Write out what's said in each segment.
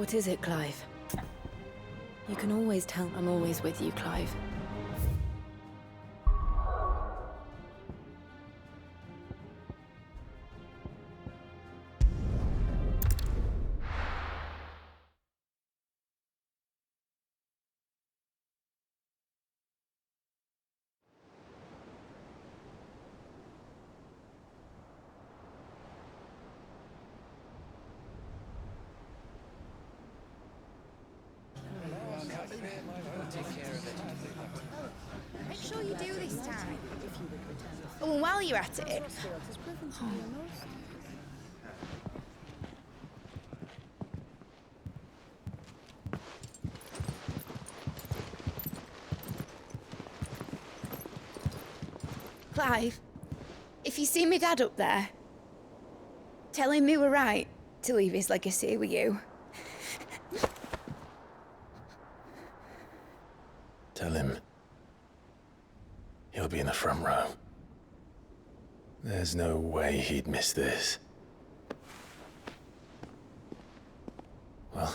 What is it, Clive? You can always tell I'm always with you, Clive. Make sure you do this time. Oh, and while you're at it... Clive, if you see me dad up there, tell him we were right to leave his legacy with you. Tell him he'll be in the front row. There's no way he'd miss this. Well,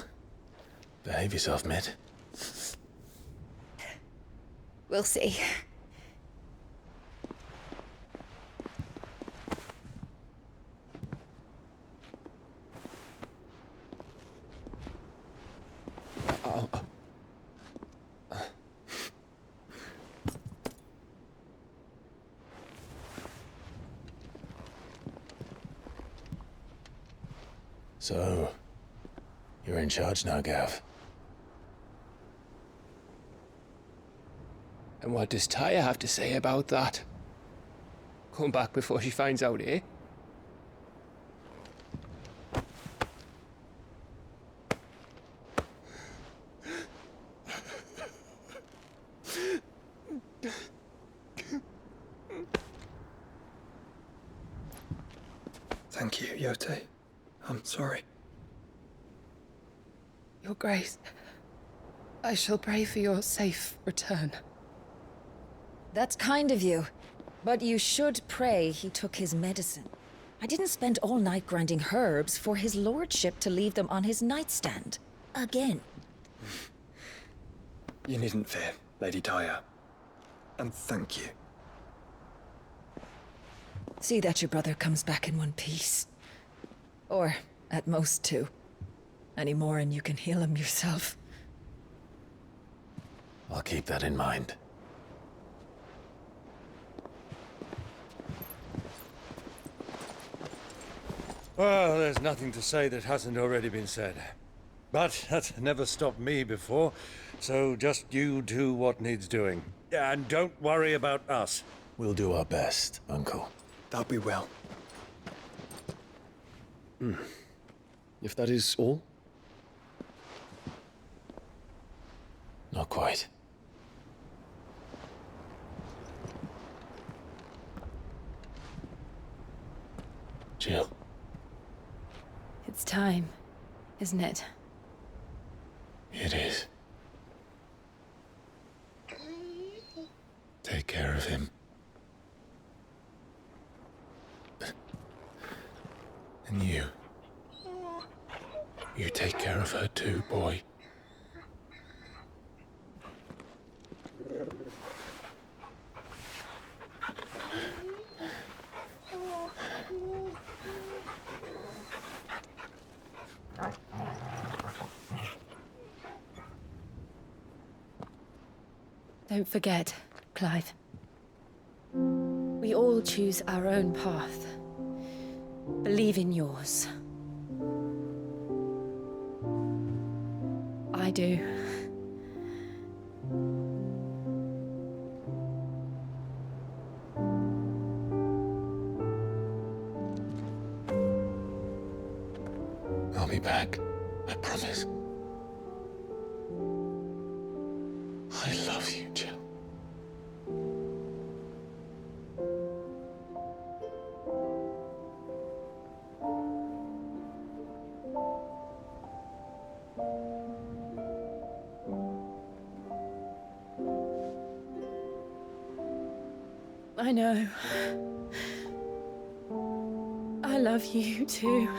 behave yourself, Mid. We'll see. So, you're in charge now, Gav. And what does Tyre have to say about that? Come back before she finds out, eh? Thank you, Yote. I'm sorry. Your Grace, I shall pray for your safe return. That's kind of you. But you should pray he took his medicine. I didn't spend all night grinding herbs for his lordship to leave them on his nightstand. Again. You needn't fear, Lady Tyre. And thank you. See that your brother comes back in one piece. Or, at most, two. Any more and you can heal him yourself. I'll keep that in mind. Well, there's nothing to say that hasn't already been said. But that's never stopped me before, so just you do what needs doing. And don't worry about us. We'll do our best, Uncle. That'll be well. If that is all? Not quite. Jill. It's time, isn't it? It is. Take care of him. And you. You take care of her too, boy. Don't forget, Clive. We all choose our own path. Believe in yours. I do. I'll be back. I promise. I love you, Jill. I know. I love you too.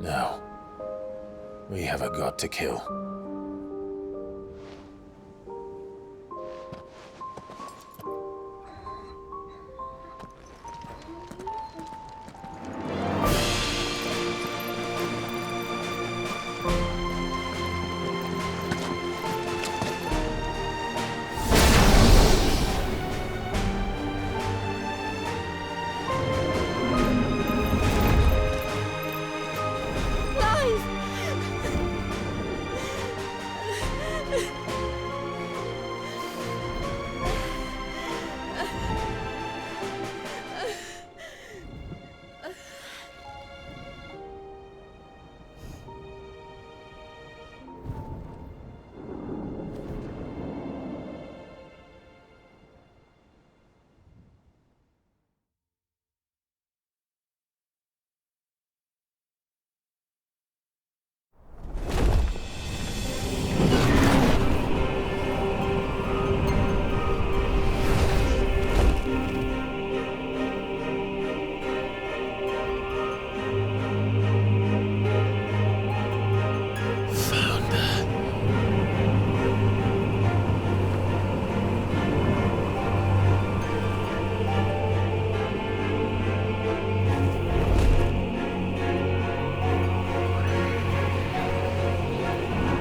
Now, we have a god to kill.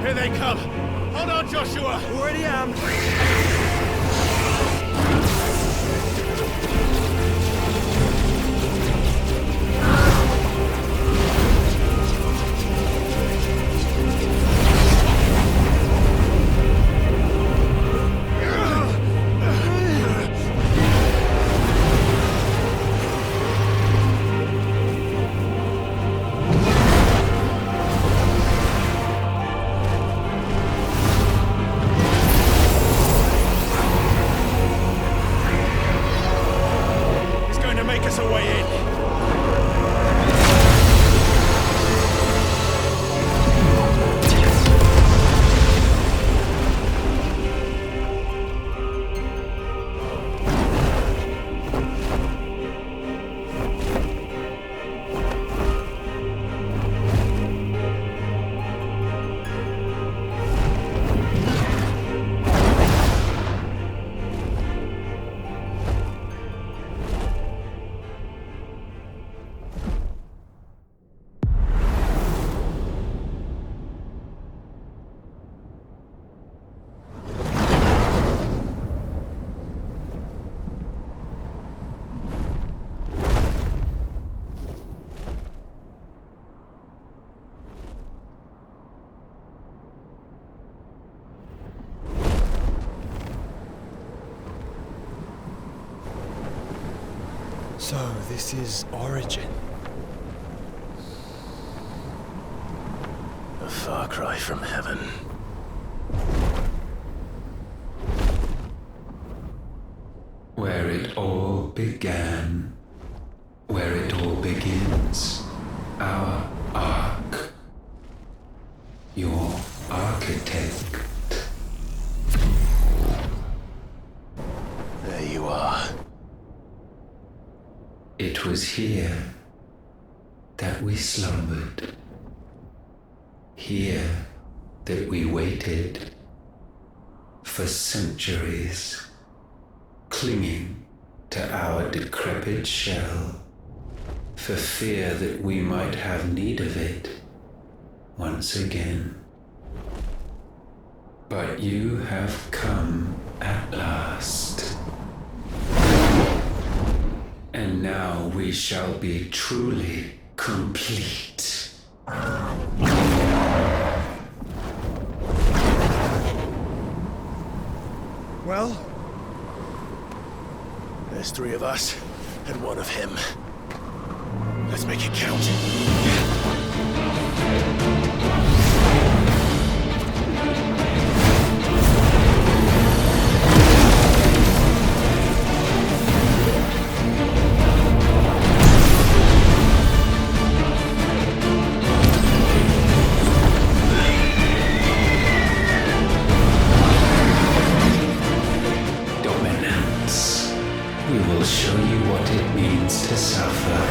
Here they come! Hold on, Joshua! Already am! So, this is Origin. A far cry from heaven. Where it all began, where it all begins, our arc, your architect. There you are. It was here that we slumbered, here that we waited for centuries, clinging to our decrepit shell, for fear that we might have need of it once again. But you have come at last. And now we shall be truly complete. Well? There's 3 of us, and 1 of him. Let's make it count. We will show you what it means to suffer.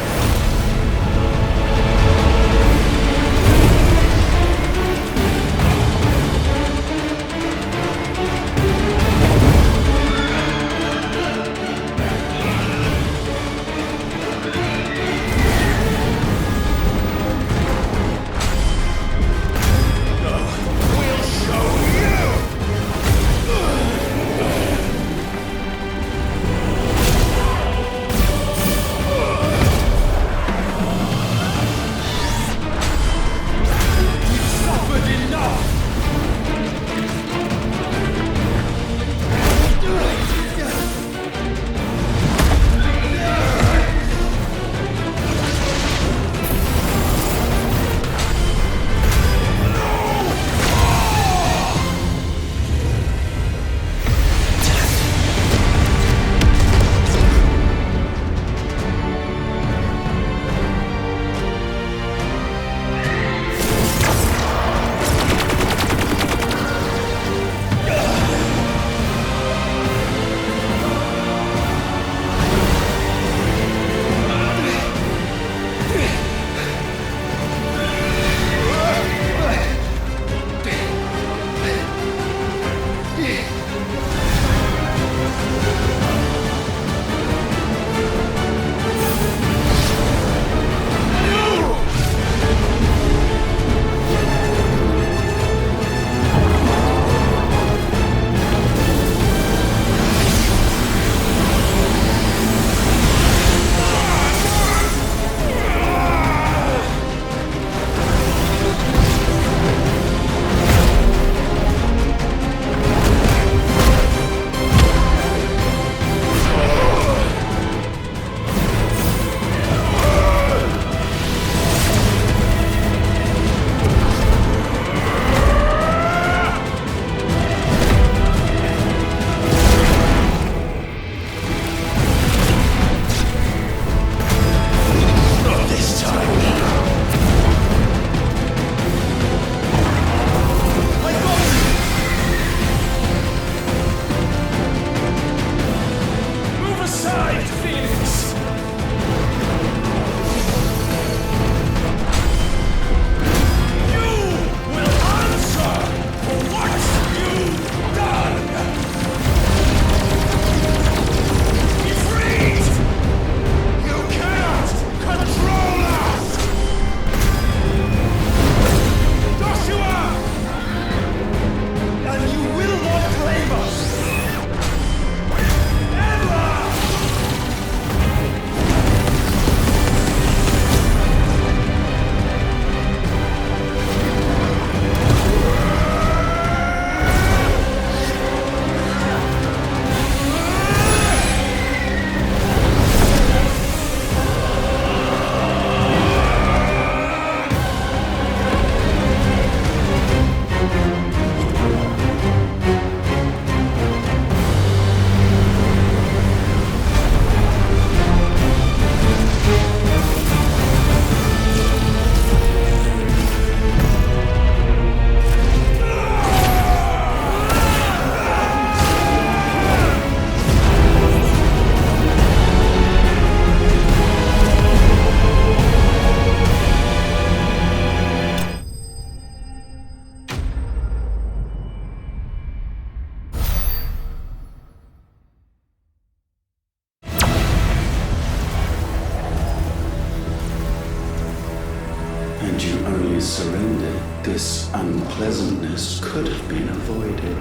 Had you only surrendered, this unpleasantness could have been avoided.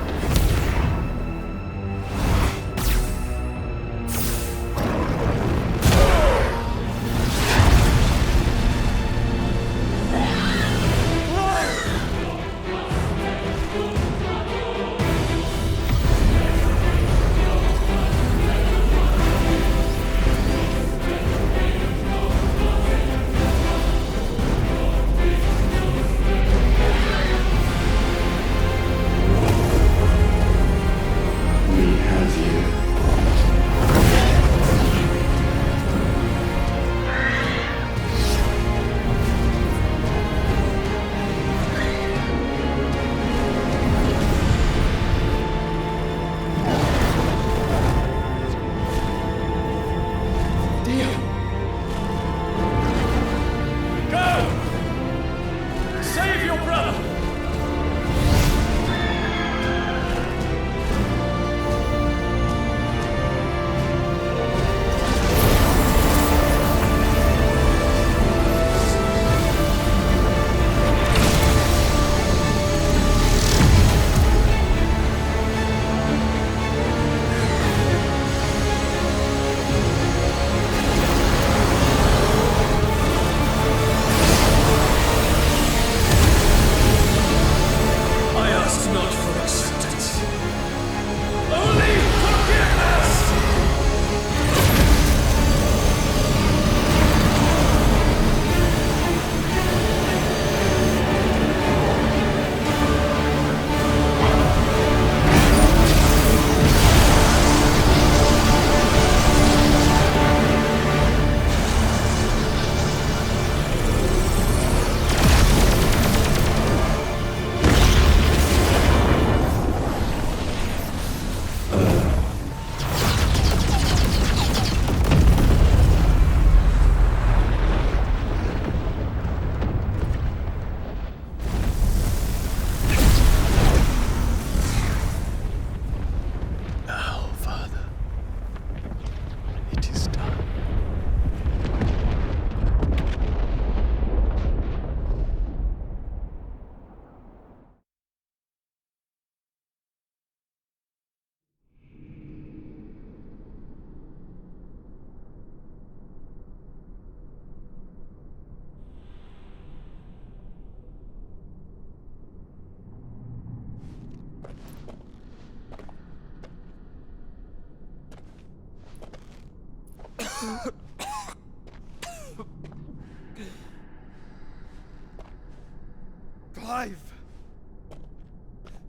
Clive!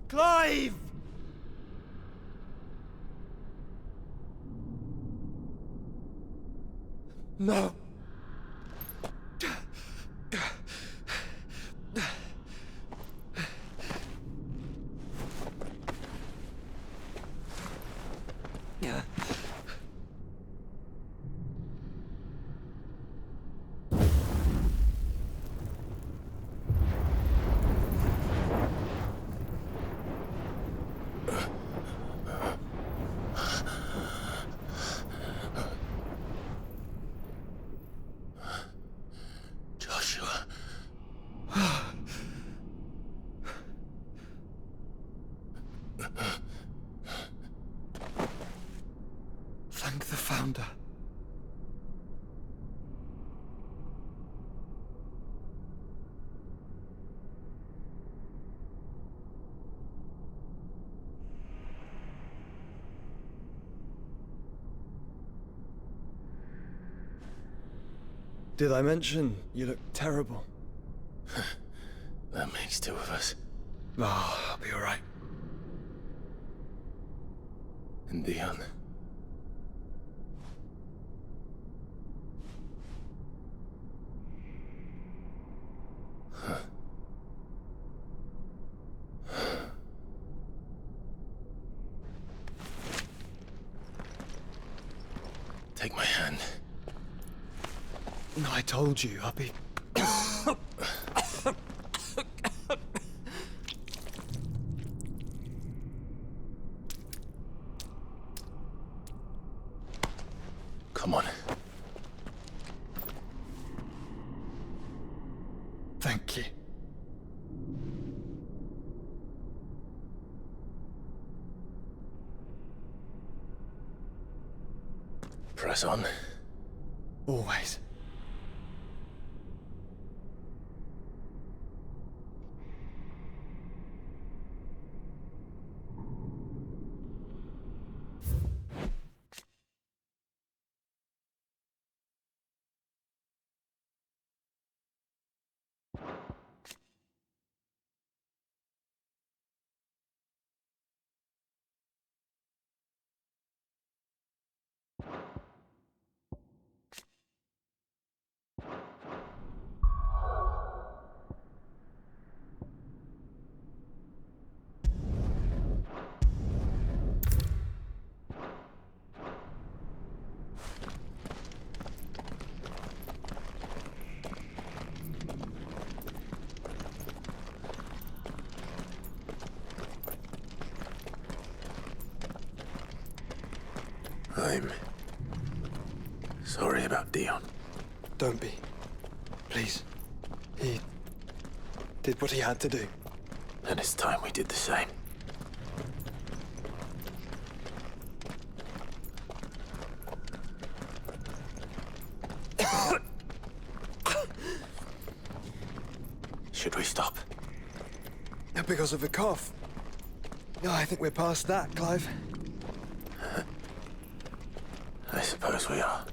Clive! No. Thank the Founder. Did I mention you look terrible? That makes two of us. Oh, I'll be alright. And Dion. Take my hand. I told you, I'll be... Come on. Thank Thank you. Press on. Always. I'm sorry about Dion. Don't be. Please. He did what he had to do. And it's time we did the same. Should we stop? Because of the cough. No, I think we're past that, Clive. I suppose we are.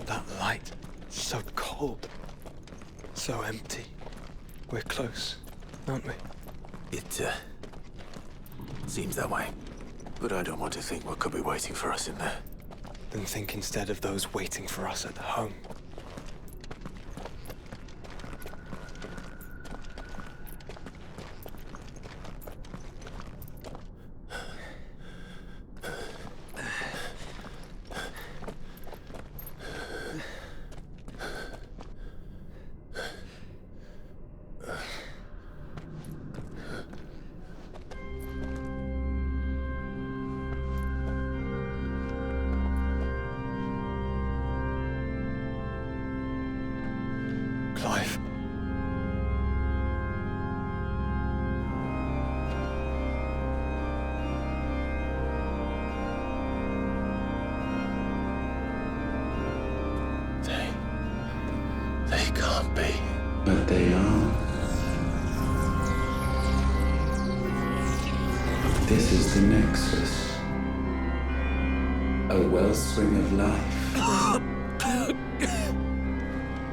That light. So cold. So empty. We're close, aren't we? It, seems that way. But I don't want to think what could be waiting for us in there. Then think instead of those waiting for us at home. Clive. They can't be. But they are. This is the Nexus. A wellspring of life.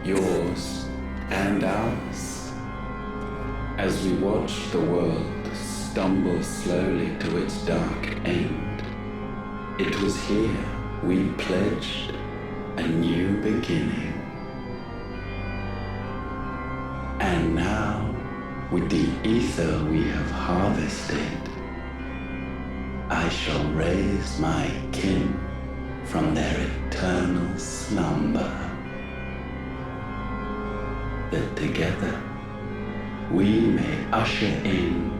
Yours and ours. As we watch the world stumble slowly to its dark end, it was here we pledged a new beginning. And now, with the ether we have harvested, I shall raise my kin from their eternal slumber, that together we may usher in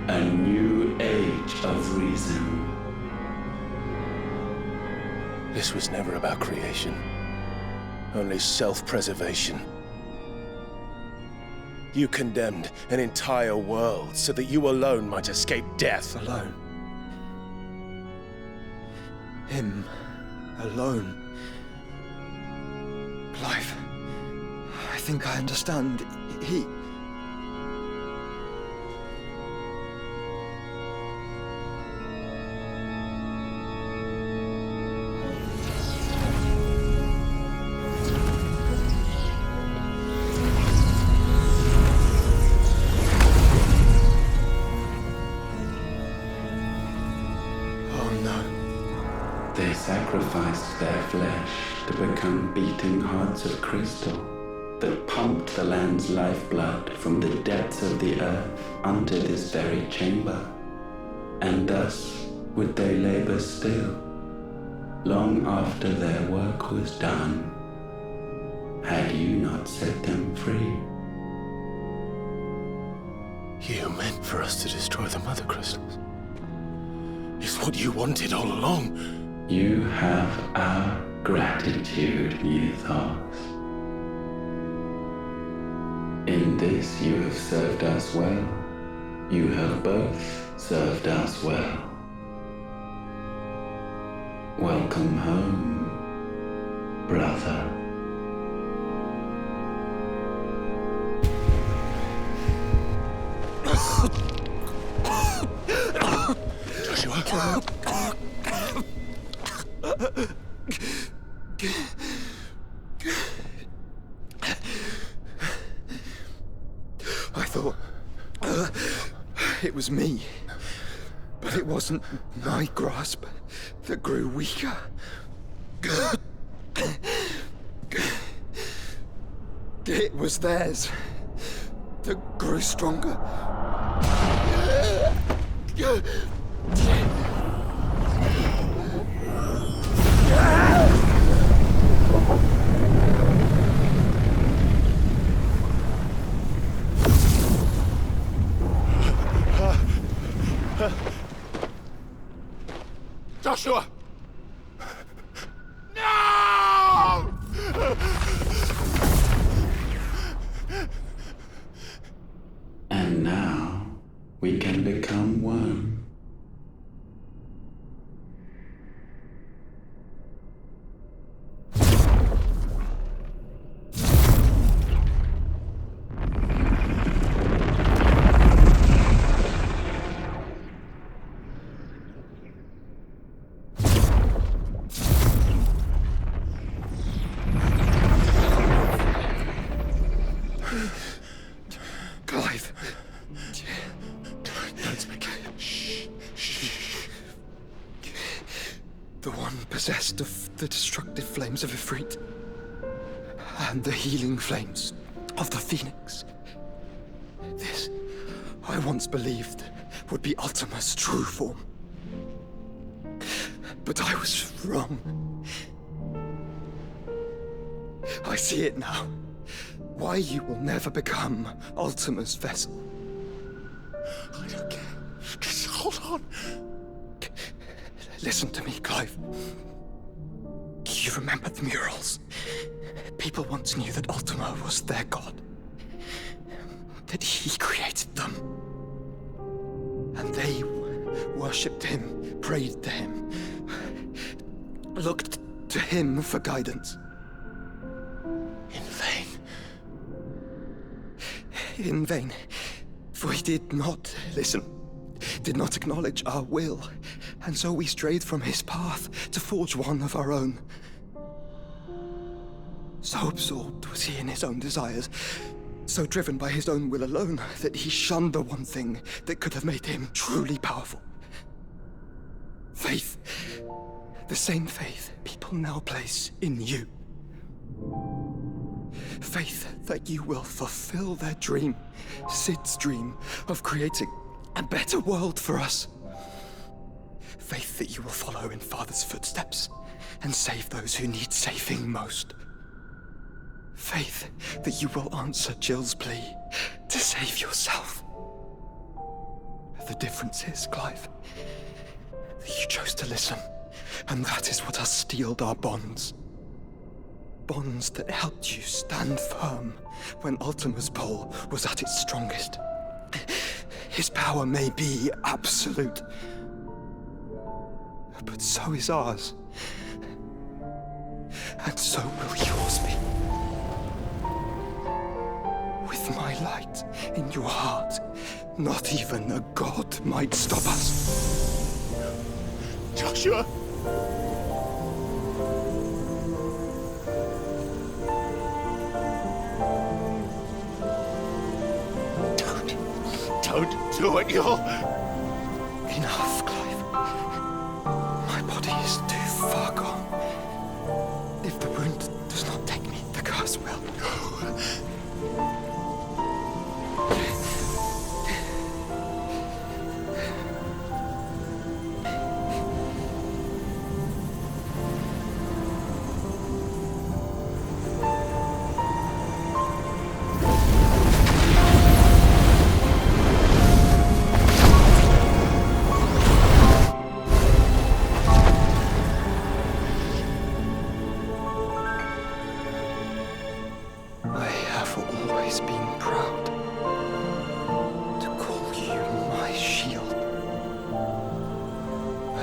a new age of reason. This was never about creation, only self-preservation. You condemned an entire world so that you alone might escape death. Alone. Him. Alone. Clive. I think I understand. He... They sacrificed their flesh to become beating hearts of crystal that pumped the land's lifeblood from the depths of the earth unto this very chamber. And thus would they labor still, long after their work was done, had you not set them free. You meant for us to destroy the mother crystals. It's what you wanted all along. You have our gratitude, Mythos. In this you have served us well. You have both served us well. Welcome home, brother. Joshua? I thought it was me, but it wasn't my grasp that grew weaker. It was theirs that grew stronger. Joshua! No! And now we can become one. Clive. Don't speak. Shh. The one possessed of the destructive flames of Ifrit and the healing flames of the Phoenix. This, I once believed, would be Ultima's true form. But I was wrong. I see it now. Why you will never become Ultima's vessel. I don't care. Just hold on. Listen to me, Clive. You remember the murals? People once knew that Ultima was their god. That he created them. And they worshipped him, prayed to him, looked to him for guidance. In vain. In vain. For he did not listen, did not acknowledge our will, and so we strayed from his path to forge one of our own. So absorbed was he in his own desires, so driven by his own will alone, that he shunned the one thing that could have made him truly powerful. Faith. The same faith people now place in you. Faith that you will fulfill their dream, Sid's dream, of creating a better world for us. Faith that you will follow in Father's footsteps and save those who need saving most. Faith that you will answer Jill's plea to save yourself. The difference is, Clive, that you chose to listen, and that is what has steeled our bonds. Bonds that helped you stand firm when Ultima's pull was at its strongest. His power may be absolute, but so is ours. And so will yours be. With my light in your heart, not even a god might stop us. Joshua! Don't do it, you'll... Enough, Clive. My body is too far gone. If the wound does not take me, the curse will.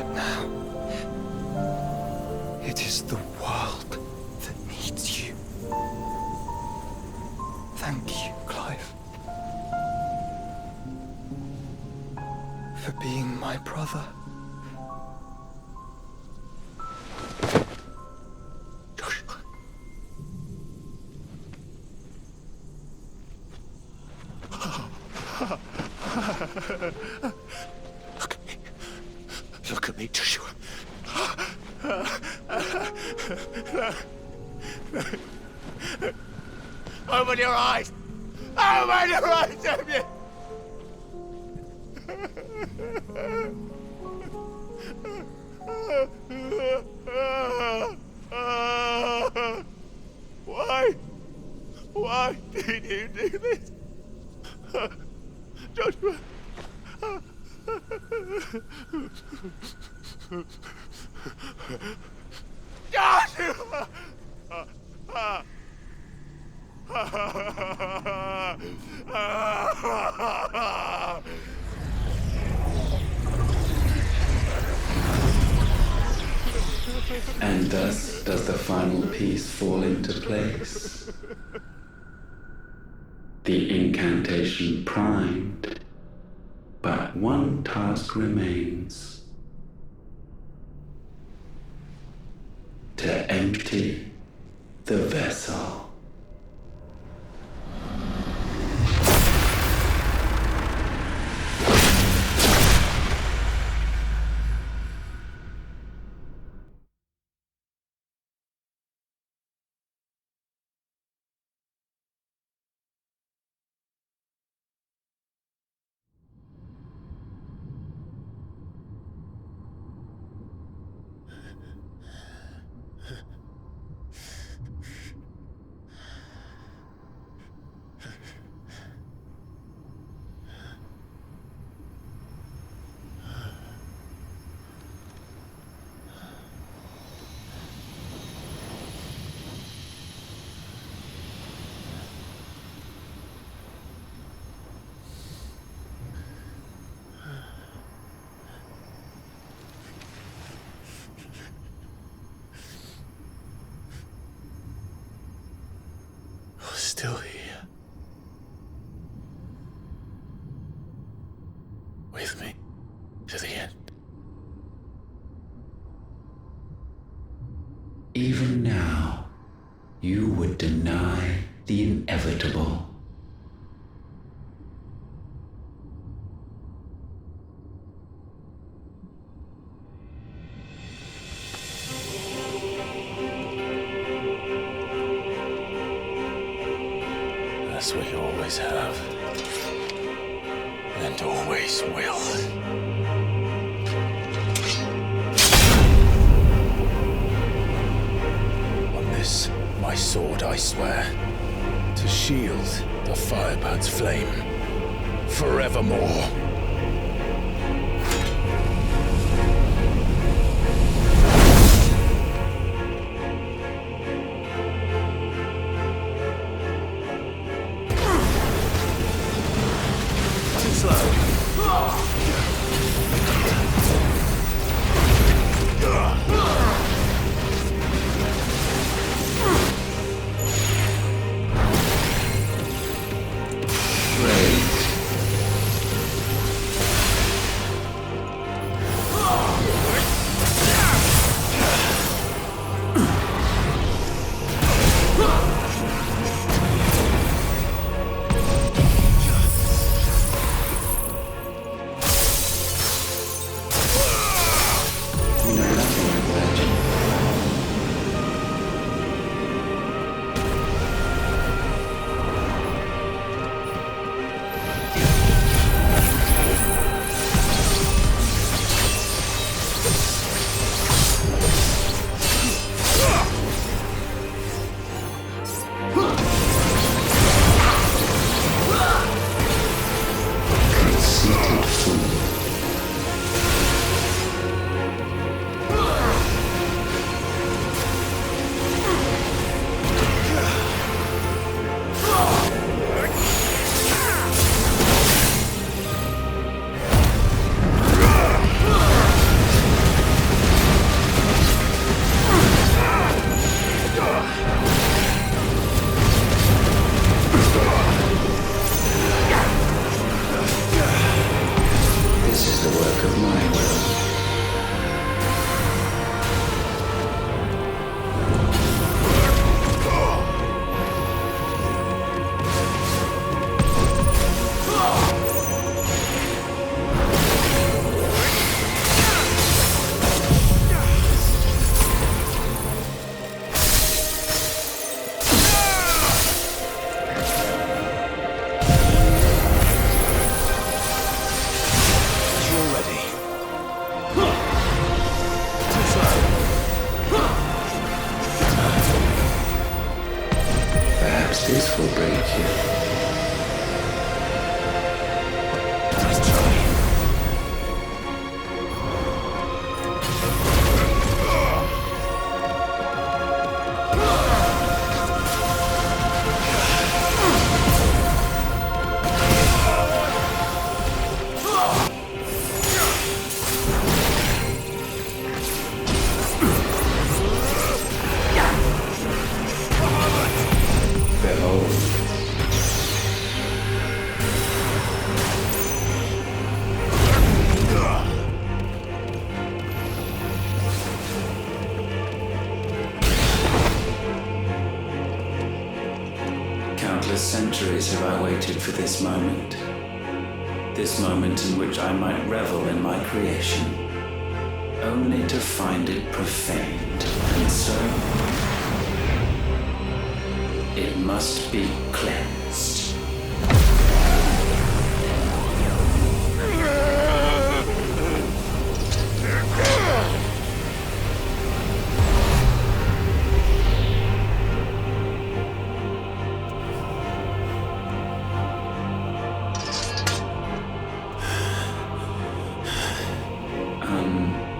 But now, it is the world that needs you. Thank you, Clive, for being my brother. Joshua. Look at me. Look at me, Joshua. Open your eyes! Open your eyes, Damien! Why? Why did you do this? Joshua! Joshua! And thus does the final piece fall into place. The incantation primed, but one task remains. To empty the vessel. Still here. With me to the end. Even now, you would deny the inevitable. As we always have. And always will. On this, my sword, I swear, to shield the Firebird's flame forevermore. this will break you. Nice try. Countless centuries have I waited for this moment. This moment in which I might revel in my creation, only to find it profaned, and so it must be cleansed.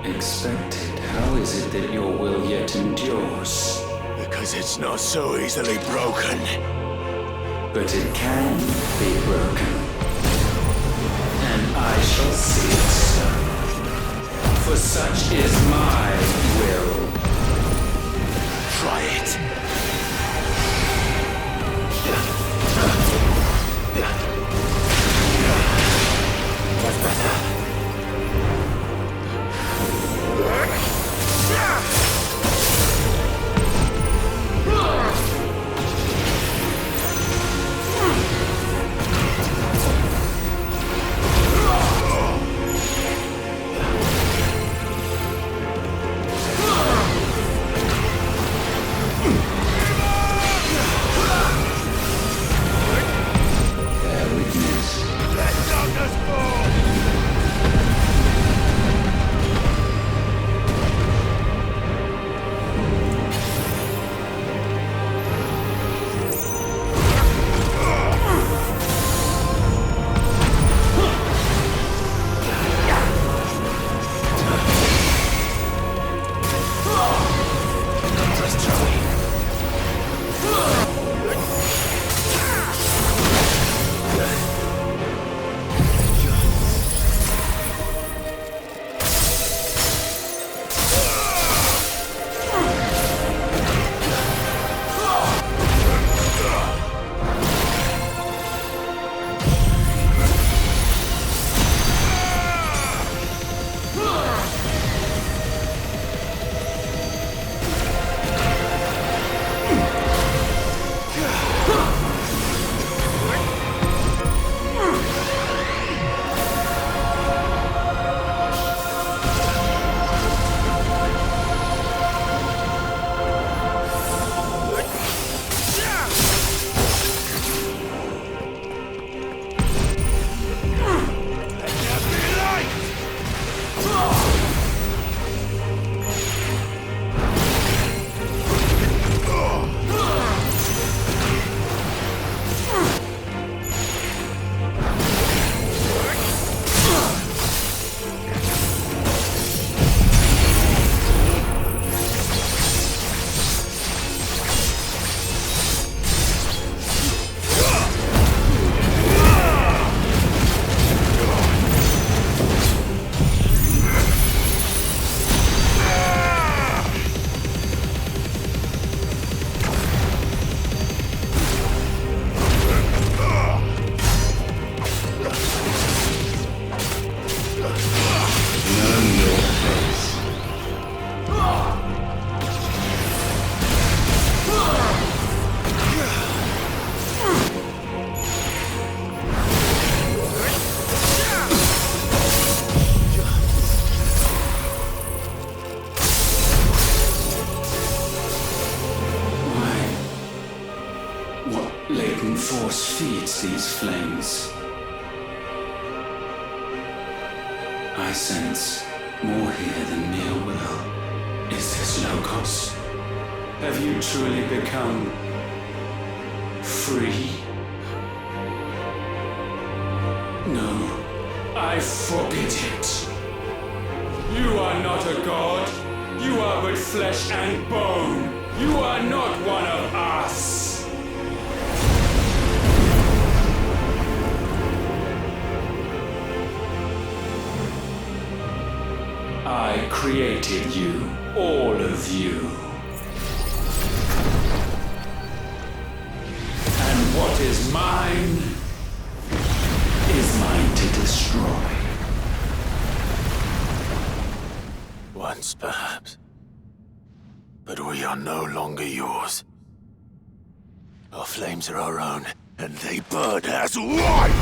Unexpected. How is it that your will yet endures? Because it's not so easily broken. But it can be broken. And I shall see it so. For such is my will. Try it. That's better. force feeds these flames. I sense more here than mere will. Is this Logos? Have you truly become free. No, I forbid it. You are not a god. You are but flesh and bone. You are not one of us. I created you, all of you. And what is mine is mine to destroy. Once, perhaps. But we are no longer yours. Our flames are our own, and they burn as one!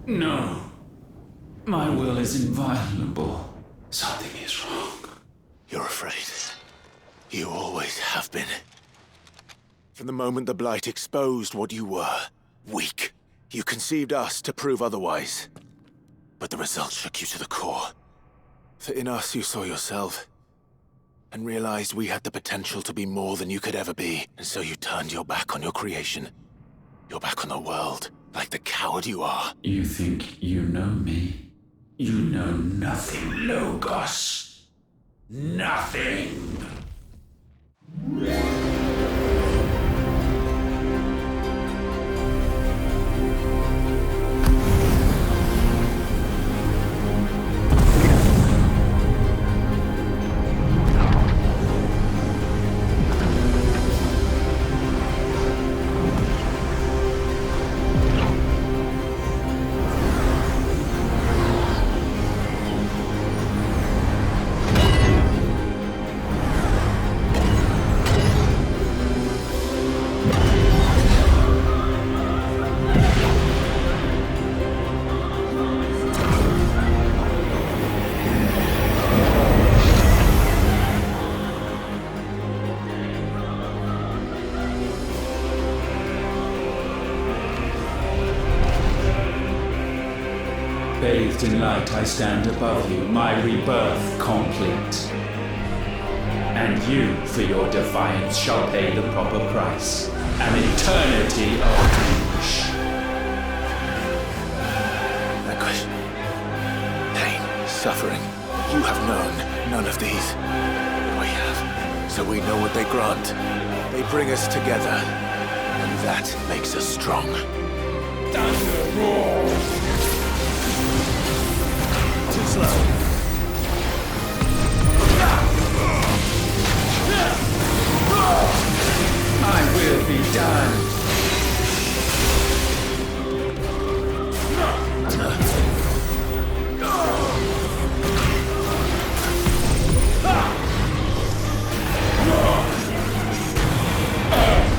No. My will is inviolable. Something is wrong. You're afraid. You always have been. From the moment the Blight exposed what you were, weak, you conceived us to prove otherwise. But the results shook you to the core. For in us you saw yourself, and realized we had the potential to be more than you could ever be. And so you turned your back on your creation. Your back on the world, like the coward you are. You think you know me? You know nothing, Logos. Nothing. Bathed in light, I stand above you, my rebirth complete. And you, for your defiance, shall pay the proper price. An eternity of anguish. Anguish. Pain. Suffering. You have known none of these. We have. So we know what they grant. They bring us together. And that makes us strong. Thunder roars! Too slow. My will be done.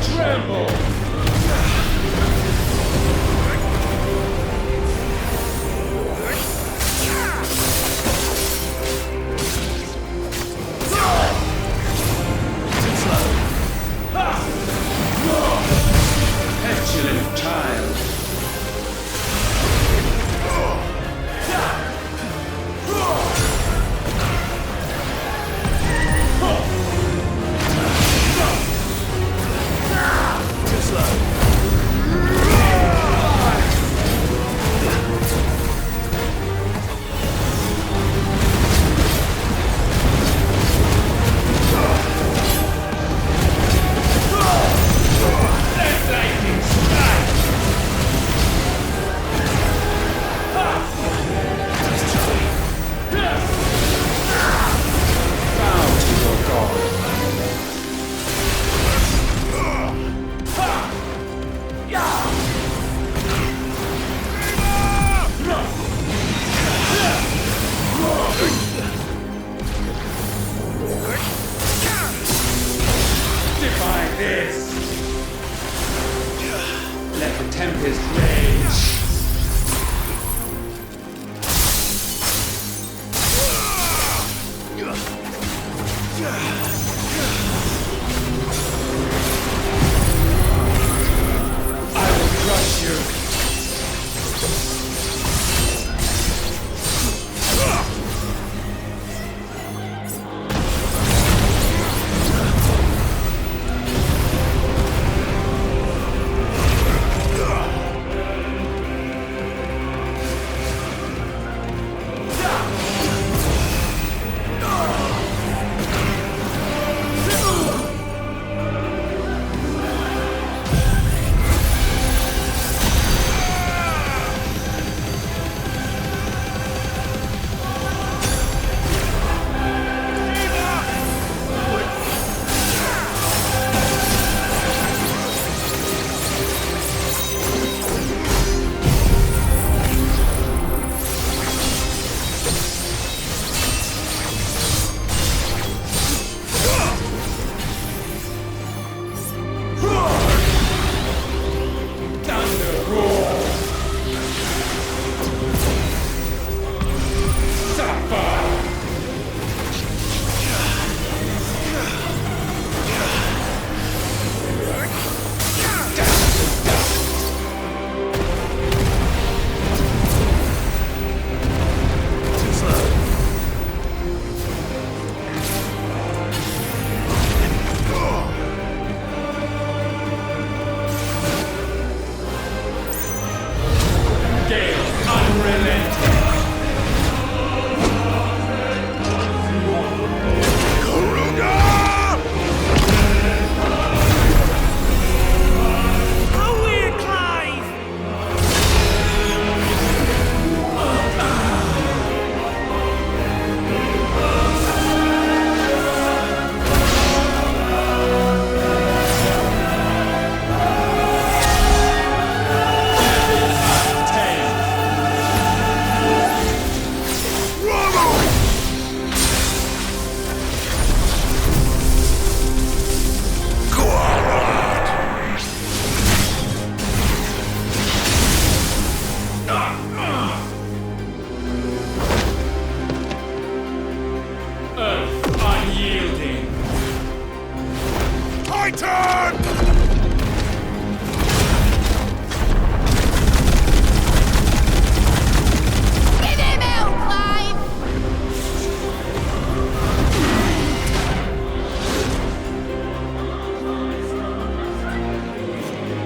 Tremble! Titan! Get him out, Clive!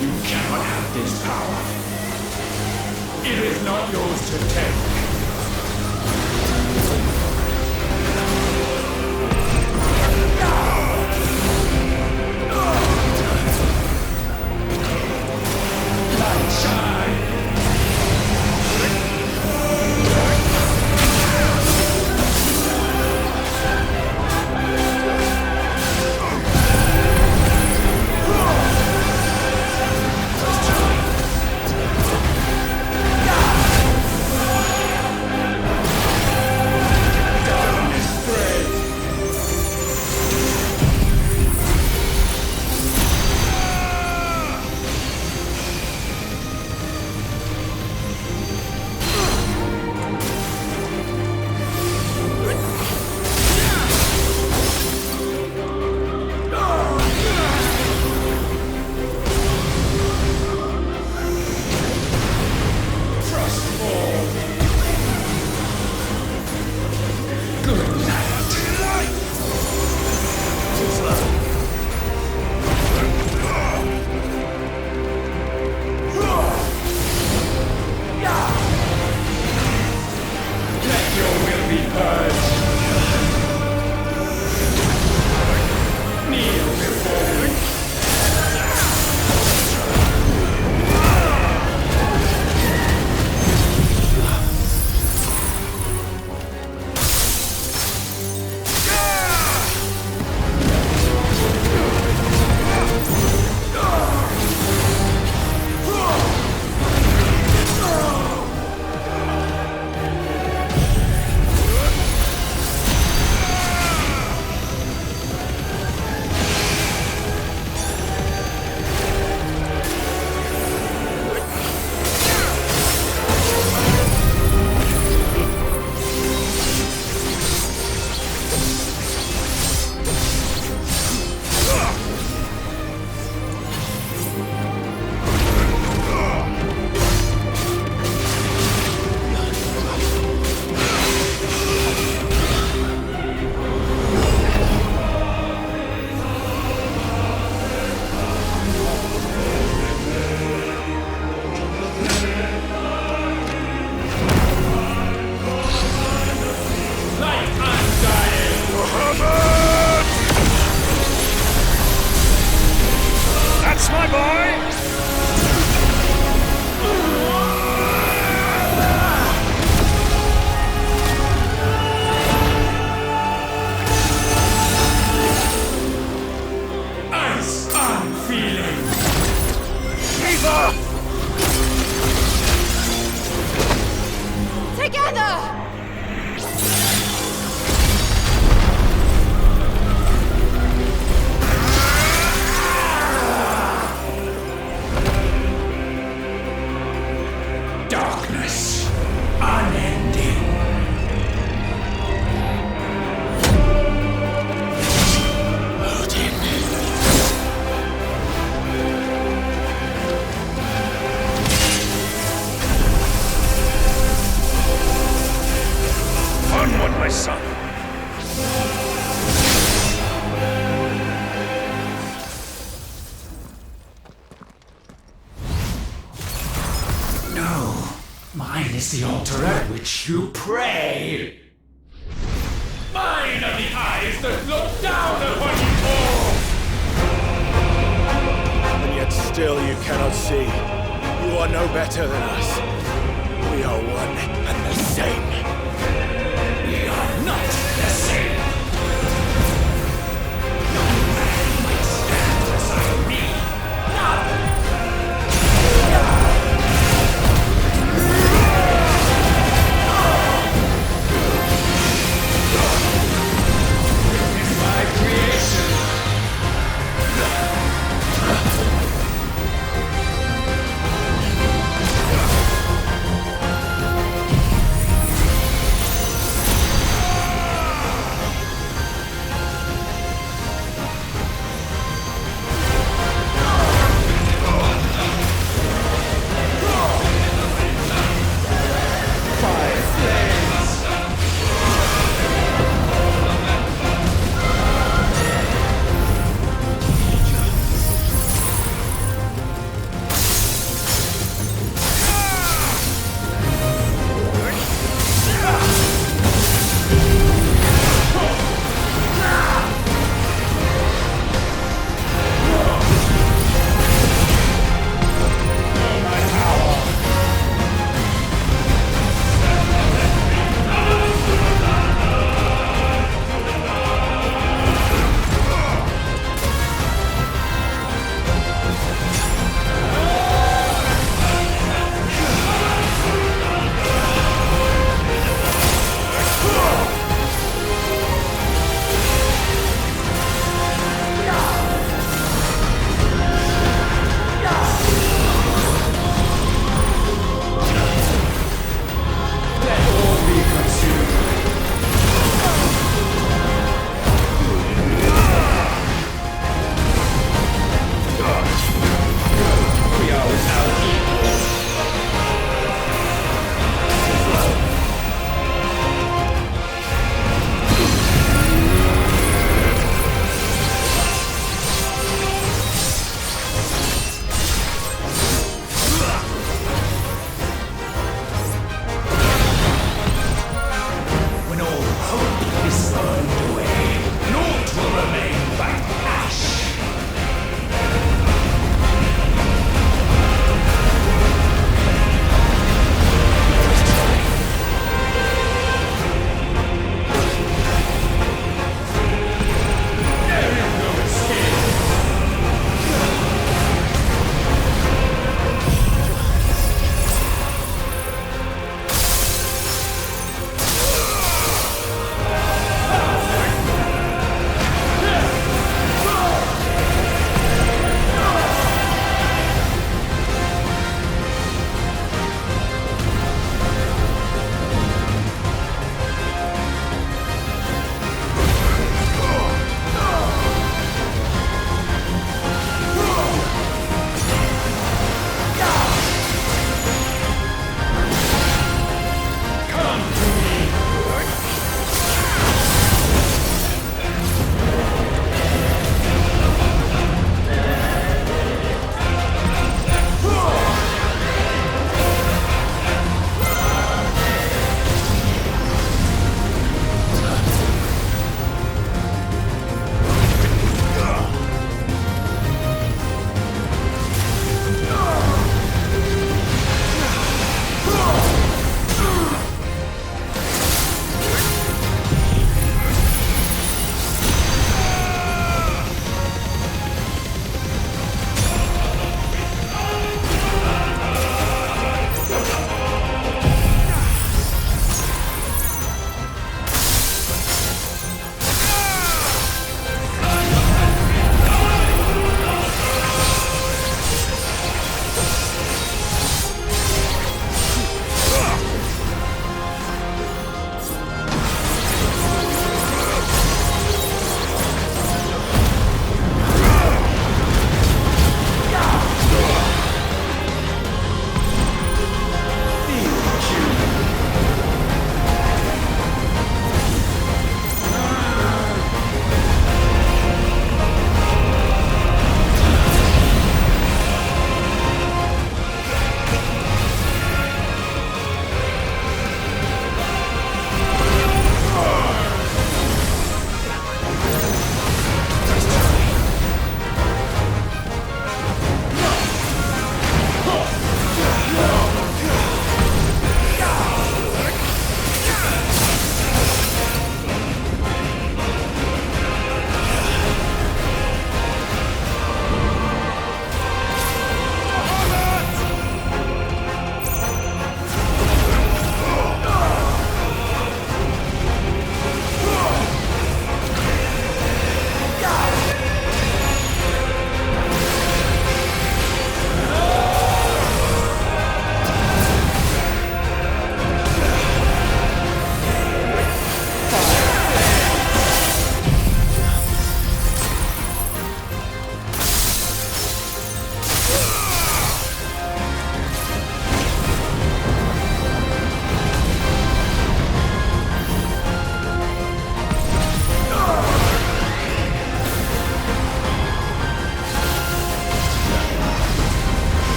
You cannot have this power. It is not yours to take. Mine is the altar at which you pray. Mine are the eyes that look down upon you all. And yet still you cannot see. You are no better than us. We are one and the same. We are not the same. No man might stand beside me. None.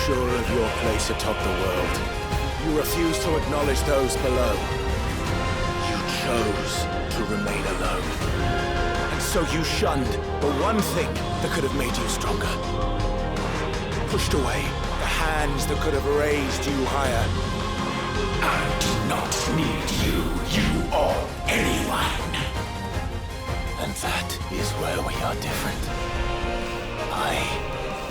sure of your place atop the world, you refuse to acknowledge those below. You chose to remain alone. And so you shunned the one thing that could have made you stronger. Pushed away the hands that could have raised you higher. I do not need you, or anyone. And that is where we are different. I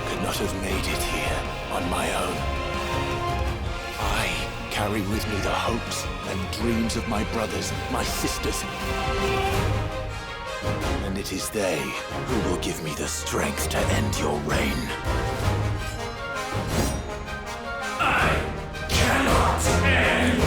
could not have made it here on my own. I carry with me the hopes and dreams of my brothers, my sisters. And it is they who will give me the strength to end your reign. I cannot end.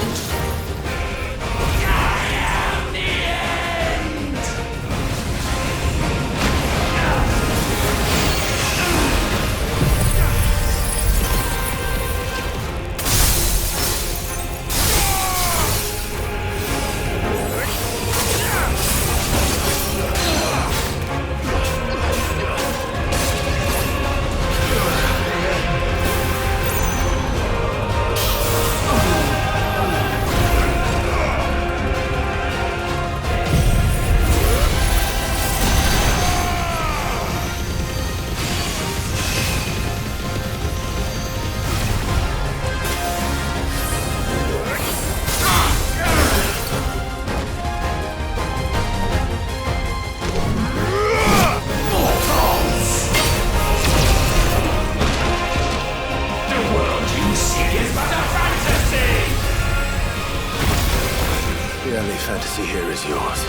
Fantasy here is yours,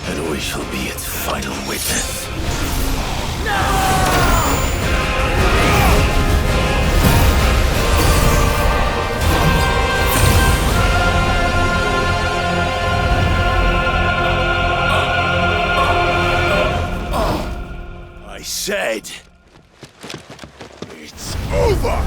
and we shall be its final witness. I said, it's over!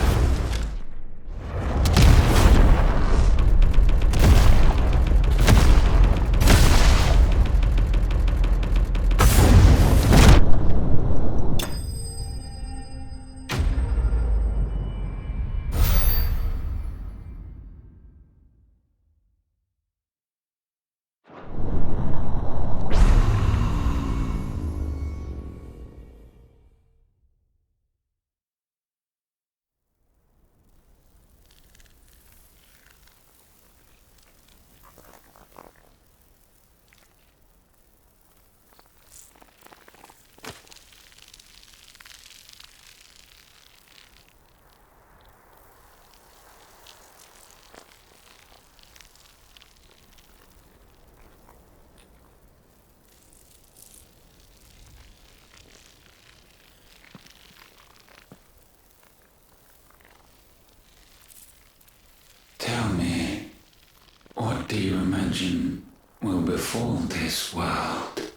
What do you imagine will befall this world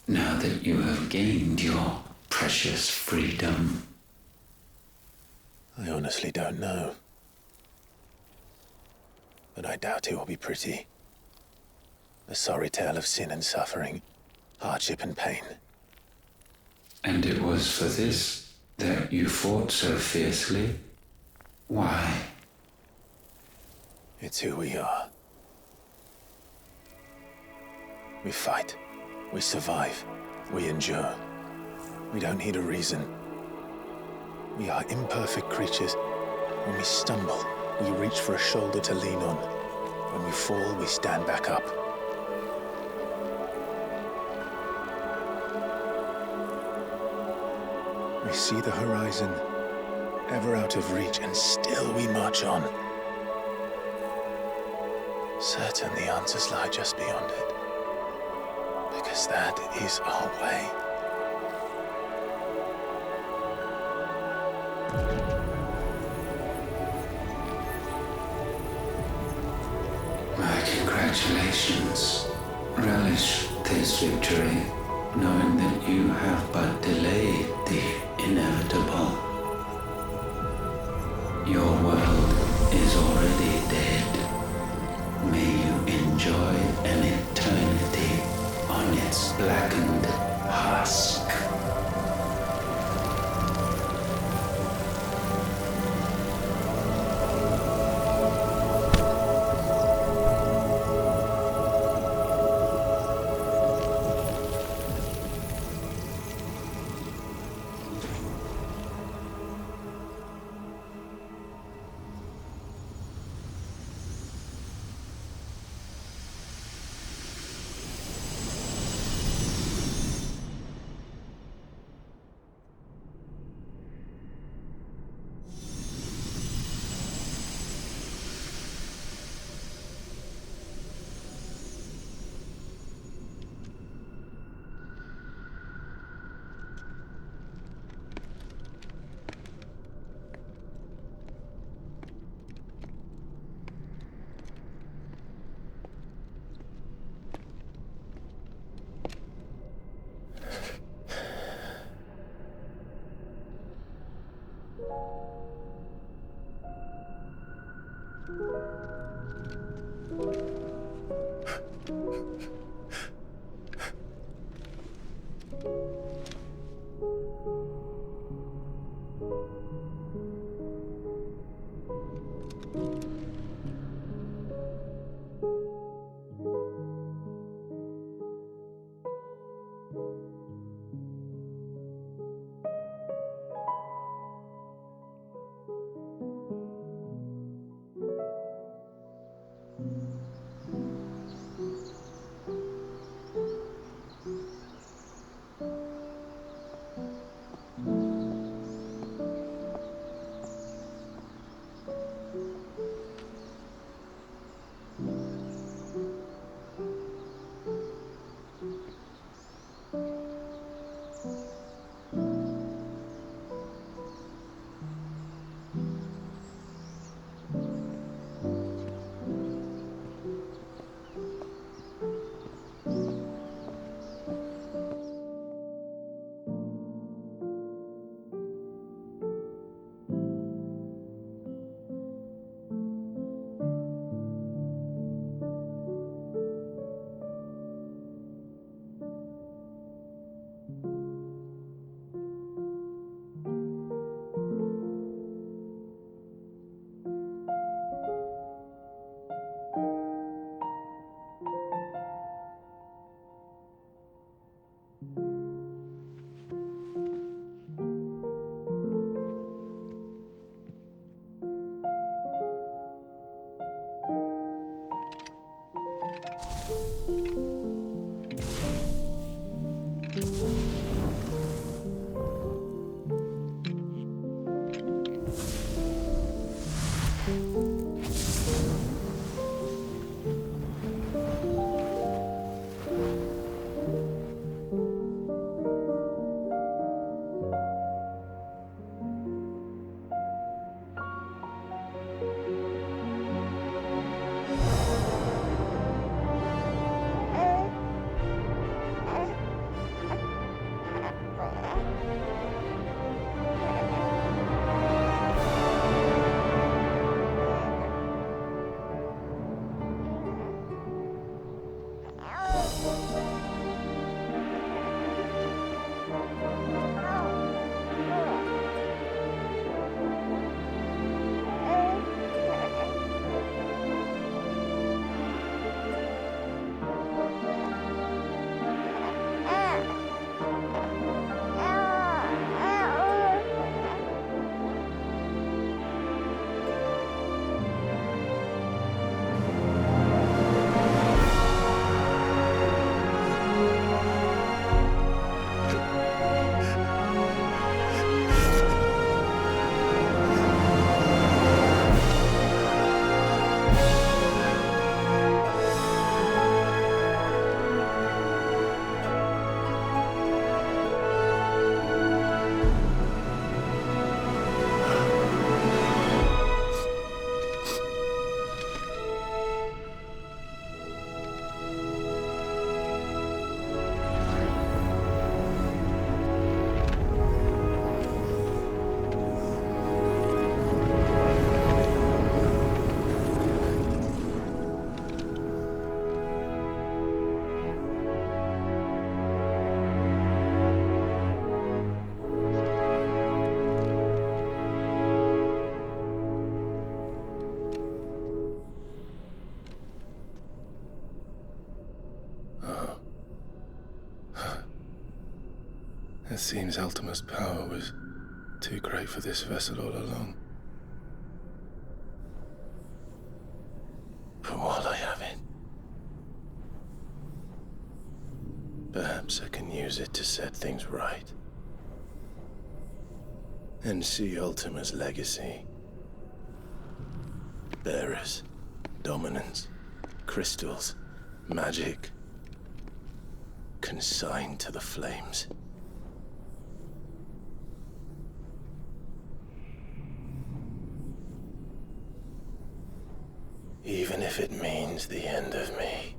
now that you have gained your precious freedom? I honestly don't know. But I doubt it will be pretty. A sorry tale of sin and suffering, hardship and pain. And it was for this that you fought so fiercely? Why? It's who we are. We fight. We survive. We endure. We don't need a reason. We are imperfect creatures. When we stumble, we reach for a shoulder to lean on. When we fall, we stand back up. We see the horizon, ever out of reach, and still we march on. Certain the answers lie just beyond it. Because that is our way. My congratulations. Relish this victory, knowing that you have but delayed the inevitable. Your world is already dead. May you enjoy an eternity on its blackened husk. It seems Ultima's power was too great for this vessel all along. But while I have it, perhaps I can use it to set things right. And see Ultima's legacy. Bearers, dominance, crystals, magic, consigned to the flames. Even if it means the end of me.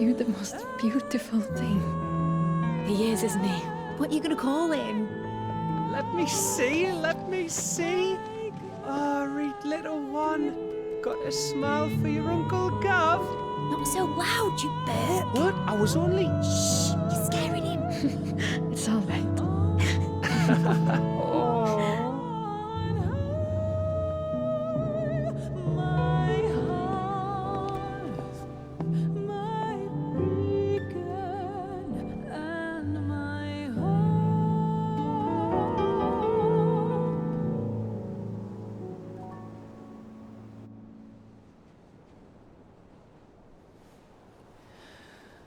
You the most beautiful thing. He is, isn't he? What are you gonna call him? Let me see, let me see. Oh, read little one. Got a smile for your Uncle Gav. Not so loud, you burp. What? I was only... Shh, you're scaring him. It's all right.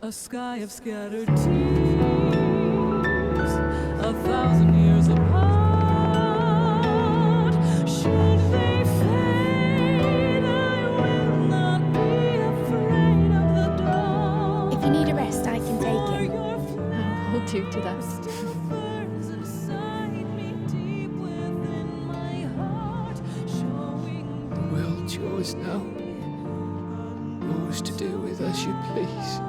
A sky of scattered tears, 1,000 years apart. Should they fade, I will not be afraid of the dark. If you need a rest, I can take it. I'll hold you to that. Burns inside me deep within my heart, showing The world's yours now. Yours to do with as you please.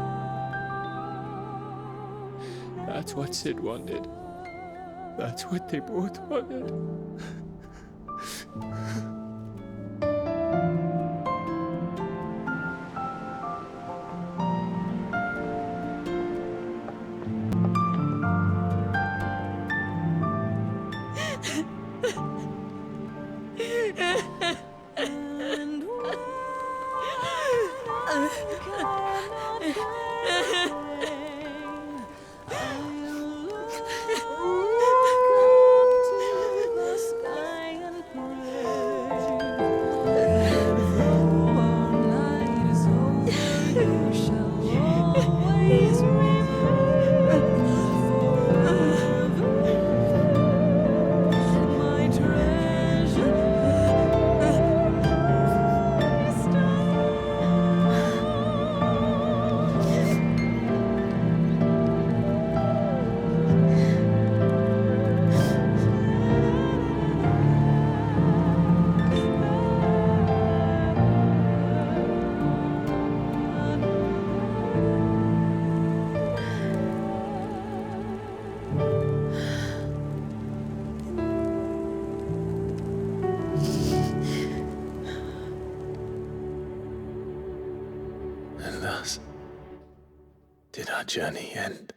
That's what Sid wanted. That's what they both wanted. And thus did our journey end.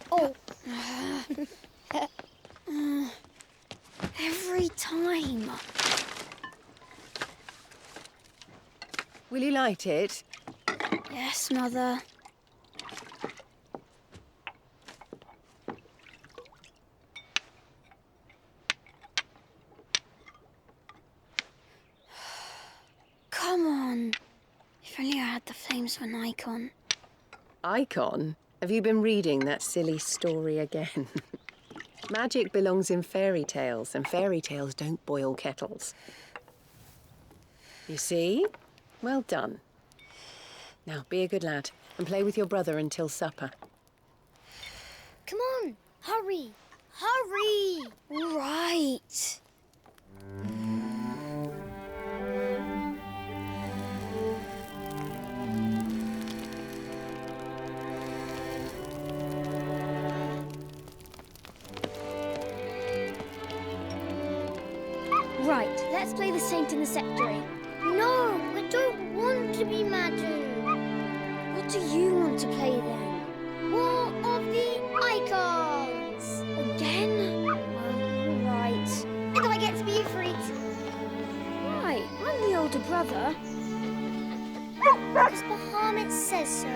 Oh. Every time. Will you light it? Yes, Mother. Come on. If only I had the flames for an Eikon. Eikon? Have you been reading that silly story again? Magic belongs in fairy tales, and fairy tales don't boil kettles. You see? Well done. Now, be a good lad, and play with your brother until supper. Come on, hurry! Hurry! Right. Right, let's play the saint in the secretary. No, I don't want to be Madu. What do you want to play then? War of the Icons! Again? Well, right. And do I get to be Ifrit? Right, I'm the older brother. Because Bahamut says so.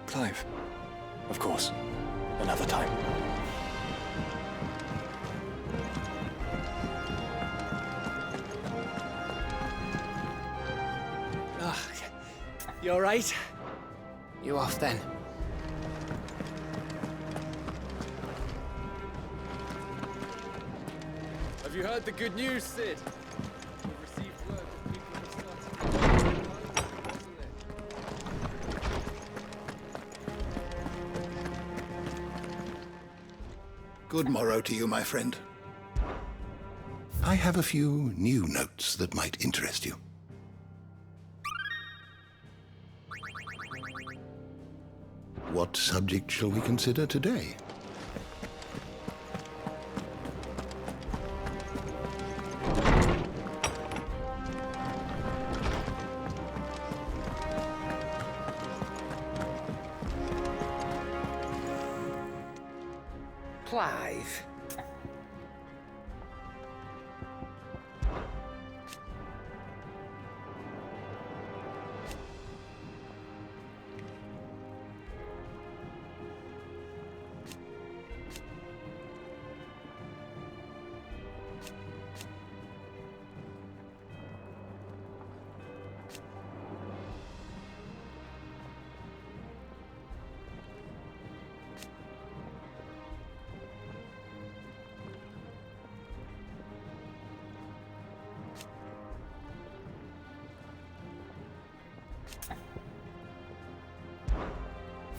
Clive. Of course. Another time. You all right? You off then? Have Have you heard the good news, Sid? We've received word that people have started... Good morrow to you, my friend. I have a few new notes that might interest you. What subject shall we consider today? Clive.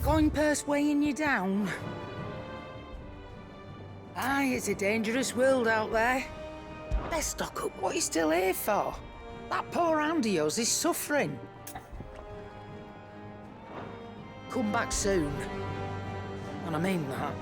Coin purse weighing you down? Aye, it's a dangerous world out there. Let's stock up. What are you still here for? That poor hand of yours is suffering. Come back soon. And I mean that.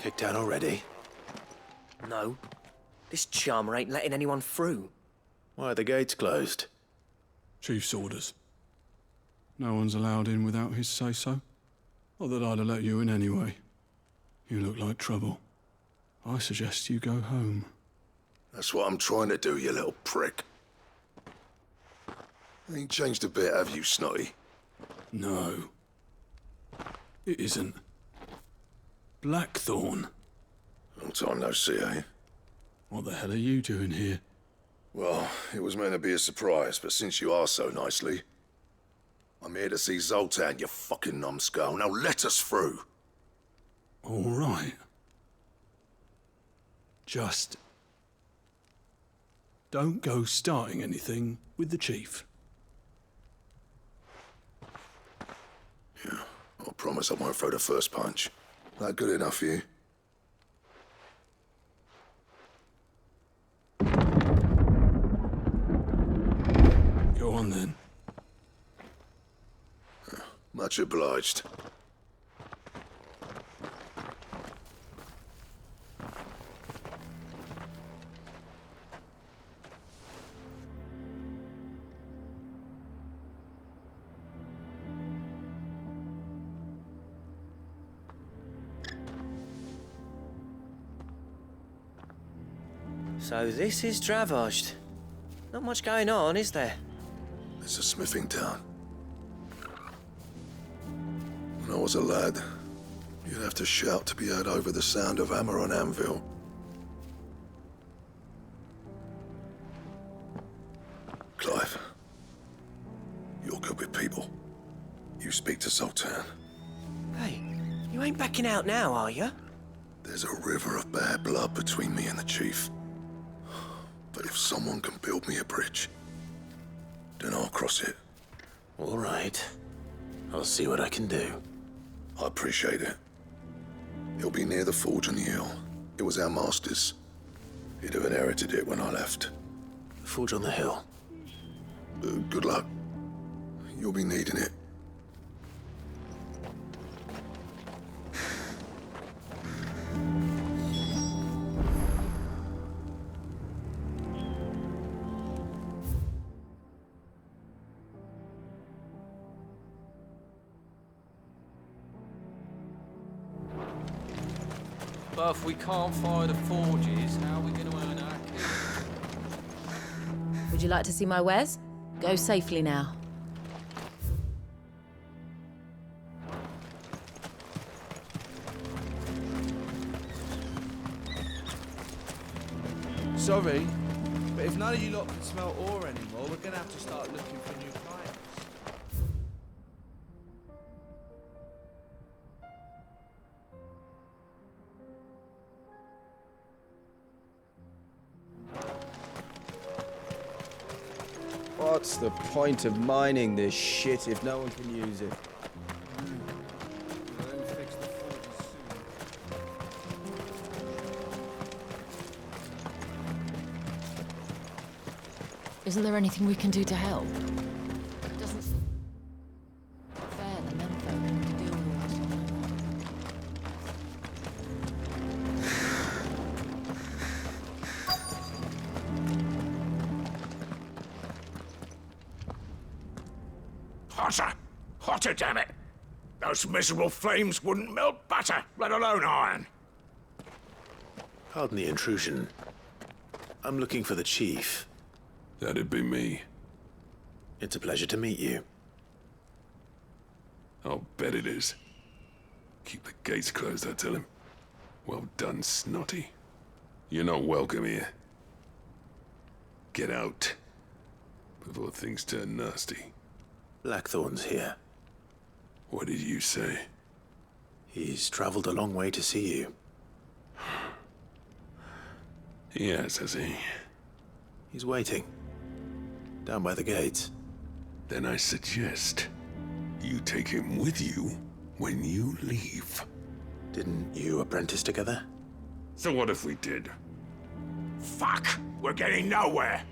Kicked out already? No. This charmer ain't letting anyone through. Why are the gates closed? Chief's orders. No one's allowed in without his say-so. Not that I'd have let you in anyway. You look like trouble. I suggest you go home. That's what I'm trying to do, you little prick. Ain't changed a bit, have you, Snotty? No. It isn't. Blackthorn. Long time no see, eh? What the hell are you doing here? Well, it was meant to be a surprise, but since you are so nicely, I'm here to see Zoltan, you fucking numbskull. Now let us through. All right. Just don't go starting anything with the chief. Yeah, I promise I won't throw the first punch. That good enough for you? Go on then. Much obliged. So this is Dravosht. Not much going on, is there? It's a smithing town. When I was a lad, you'd have to shout to be heard over the sound of hammer on anvil. Clive, you're good with people. You speak to Zoltan. Hey, you ain't backing out now, are you? There's a river of bad blood between me and the chief. But if someone can build me a bridge, then I'll cross it. All right. I'll see what I can do. I appreciate it. It'll be near the forge on the hill. It was our master's. He'd have inherited it when I left. The forge on the hill? Good luck. You'll be needing it. But if we can't fire the forges, how are we going to earn our keep? Would you like to see my wares? Go safely now. Sorry, but if none of you lot can smell ore anymore, we're going to have to start looking for new clients. What's the point of mining this shit if no one can use it? Isn't there anything we can do to help? It doesn't seem fair the menfolk have to deal with us. Hotter! Hotter, damn it! Those miserable flames wouldn't melt butter, let alone iron. Pardon the intrusion. I'm looking for the chief. That'd be me. It's a pleasure to meet you. I'll bet it is. Keep the gates closed, I tell him. Well done, Snotty. You're not welcome here. Get out. Before things turn nasty. Blackthorn's here. What did you say? He's traveled a long way to see you. He has he? He's waiting. Down by the gates. Then I suggest you take him with you when you leave. Didn't you apprentice together? So what if we did? Fuck! We're getting nowhere!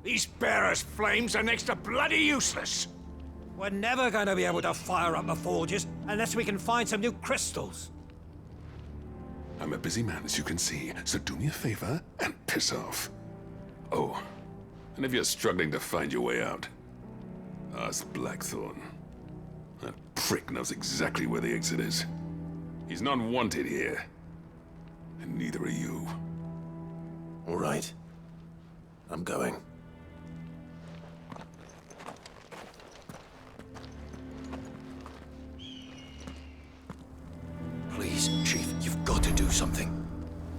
These bearers' flames are next to bloody useless! We're never going to be able to fire up the forges unless we can find some new crystals. I'm a busy man, as you can see, so do me a favor and piss off. Oh, and if you're struggling to find your way out, ask Blackthorn. That prick knows exactly where the exit is. He's not wanted here. And neither are you. All right. I'm going. Please, Chief, you've got to do something.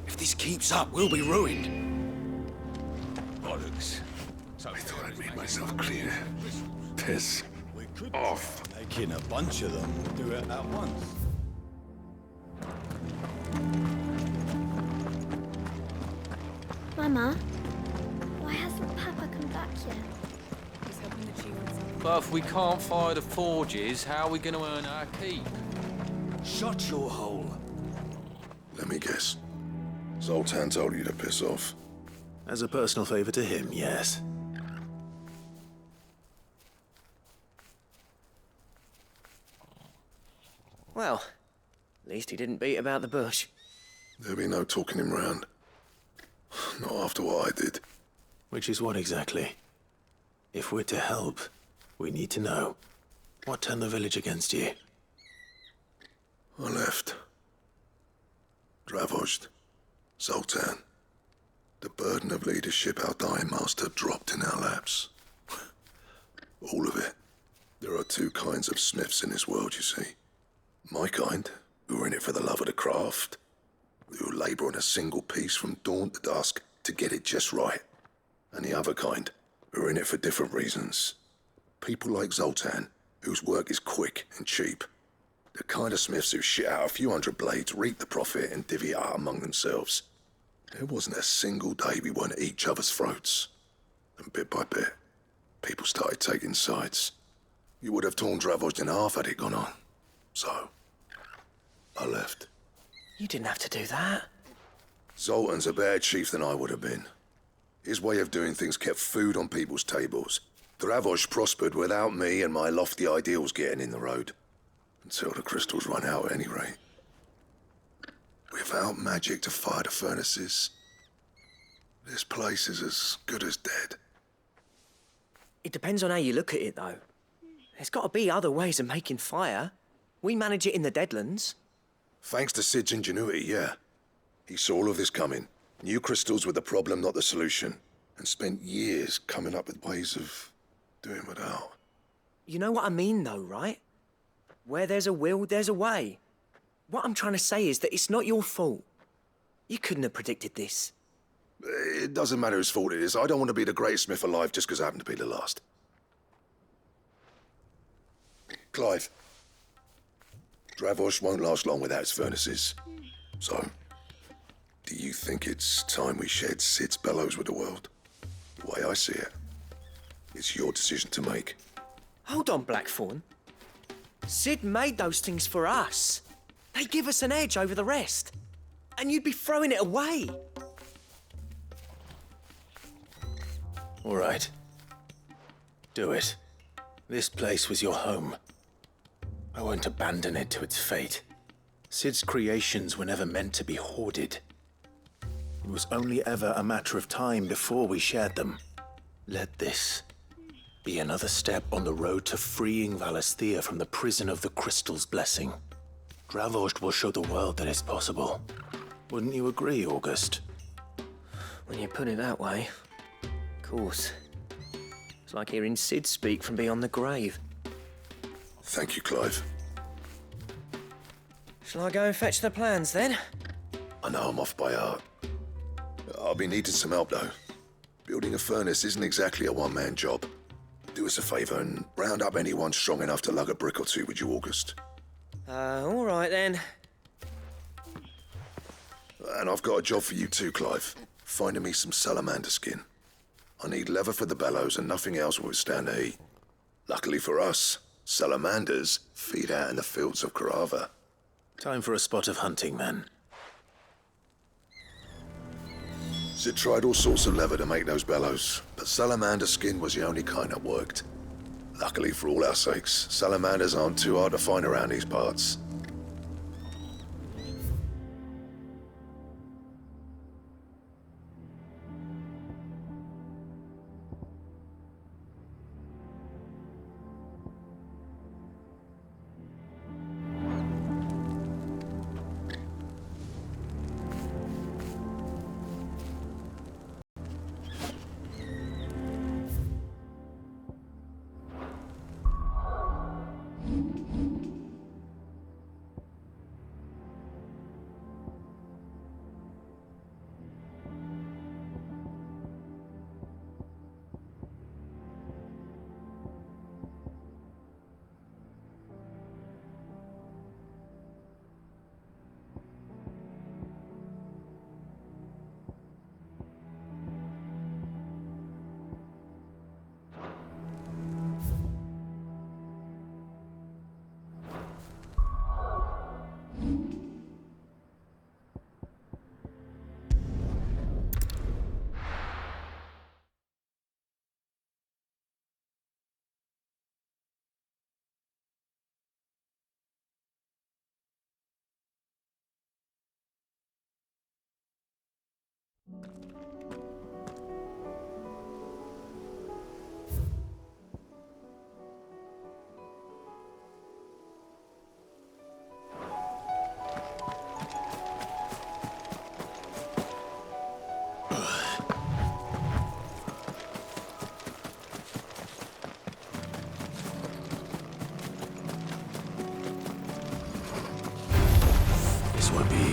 If this keeps up, we'll be ruined. Bollocks. I thought I'd made myself clear. Piss off. Making a bunch of them do it at once. Mama, why hasn't Papa come back yet? But if we can't fire the forges, how are we going to earn our keep? Shut your hole. Let me guess. Zoltan told you to piss off. As a personal favor to him, yes. Well, at least he didn't beat about the bush. There'll be no talking him round. Not after what I did. Which is what exactly? If we're to help, we need to know. What turned the village against you? I left. Dravozd. Zoltan. The burden of leadership our dying master dropped in our laps. All of it. There are two kinds of smiths in this world, you see. My kind, who are in it for the love of the craft, who labour on a single piece from dawn to dusk to get it just right. And the other kind, who are in it for different reasons. People like Zoltan, whose work is quick and cheap. The kind of smiths who shit out a few hundred blades, reap the profit, and divvy it out among themselves. There wasn't a single day we weren't at each other's throats. And bit by bit, people started taking sides. You would have torn Dravozd in half had it gone on. So, I left. You didn't have to do that. Zoltan's a better chief than I would have been. His way of doing things kept food on people's tables. Dravozd prospered without me and my lofty ideals getting in the road. Until the crystals run out at any rate. Without magic to fire the furnaces, this place is as good as dead. It depends on how you look at it, though. There's got to be other ways of making fire. We manage it in the Deadlands. Thanks to Sid's ingenuity, yeah. He saw all of this coming. Knew crystals were the problem, not the solution. And spent years coming up with ways of doing without. You know what I mean, though, right? Where there's a will, there's a way. What I'm trying to say is that it's not your fault. You couldn't have predicted this. It doesn't matter whose fault it is. I don't want to be the greatest smith alive just because I happen to be the last. Clive. Dravozd won't last long without its furnaces. So, do you think it's time we shared Sid's bellows with the world? The way I see it, it's your decision to make. Hold on, Blackthorn. Sid made those things for us. They give us an edge over the rest. And you'd be throwing it away. All right. Do it. This place was your home. I won't abandon it to its fate. Sid's creations were never meant to be hoarded. It was only ever a matter of time before we shared them. Let this be another step on the road to freeing Valisthea from the prison of the Crystal's blessing. Dravozd will show the world that it's possible. Wouldn't you agree, August? When you put it that way, of course. It's like hearing Sid speak from beyond the grave. Thank you, Clive. Shall I go and fetch the plans, then? I know I'm off by heart. I'll be needing some help, though. Building a furnace isn't exactly a one-man job. Do us a favour and round up anyone strong enough to lug a brick or two, would you, August? All right, then. And I've got a job for you too, Clive. Finding me some salamander skin. I need leather for the bellows and nothing else will withstand the heat. Luckily for us, salamanders feed out in the fields of Karava. Time for a spot of hunting, then. Sid tried all sorts of leather to make those bellows, but salamander skin was the only kind that worked. Luckily for all our sakes, salamanders aren't too hard to find around these parts.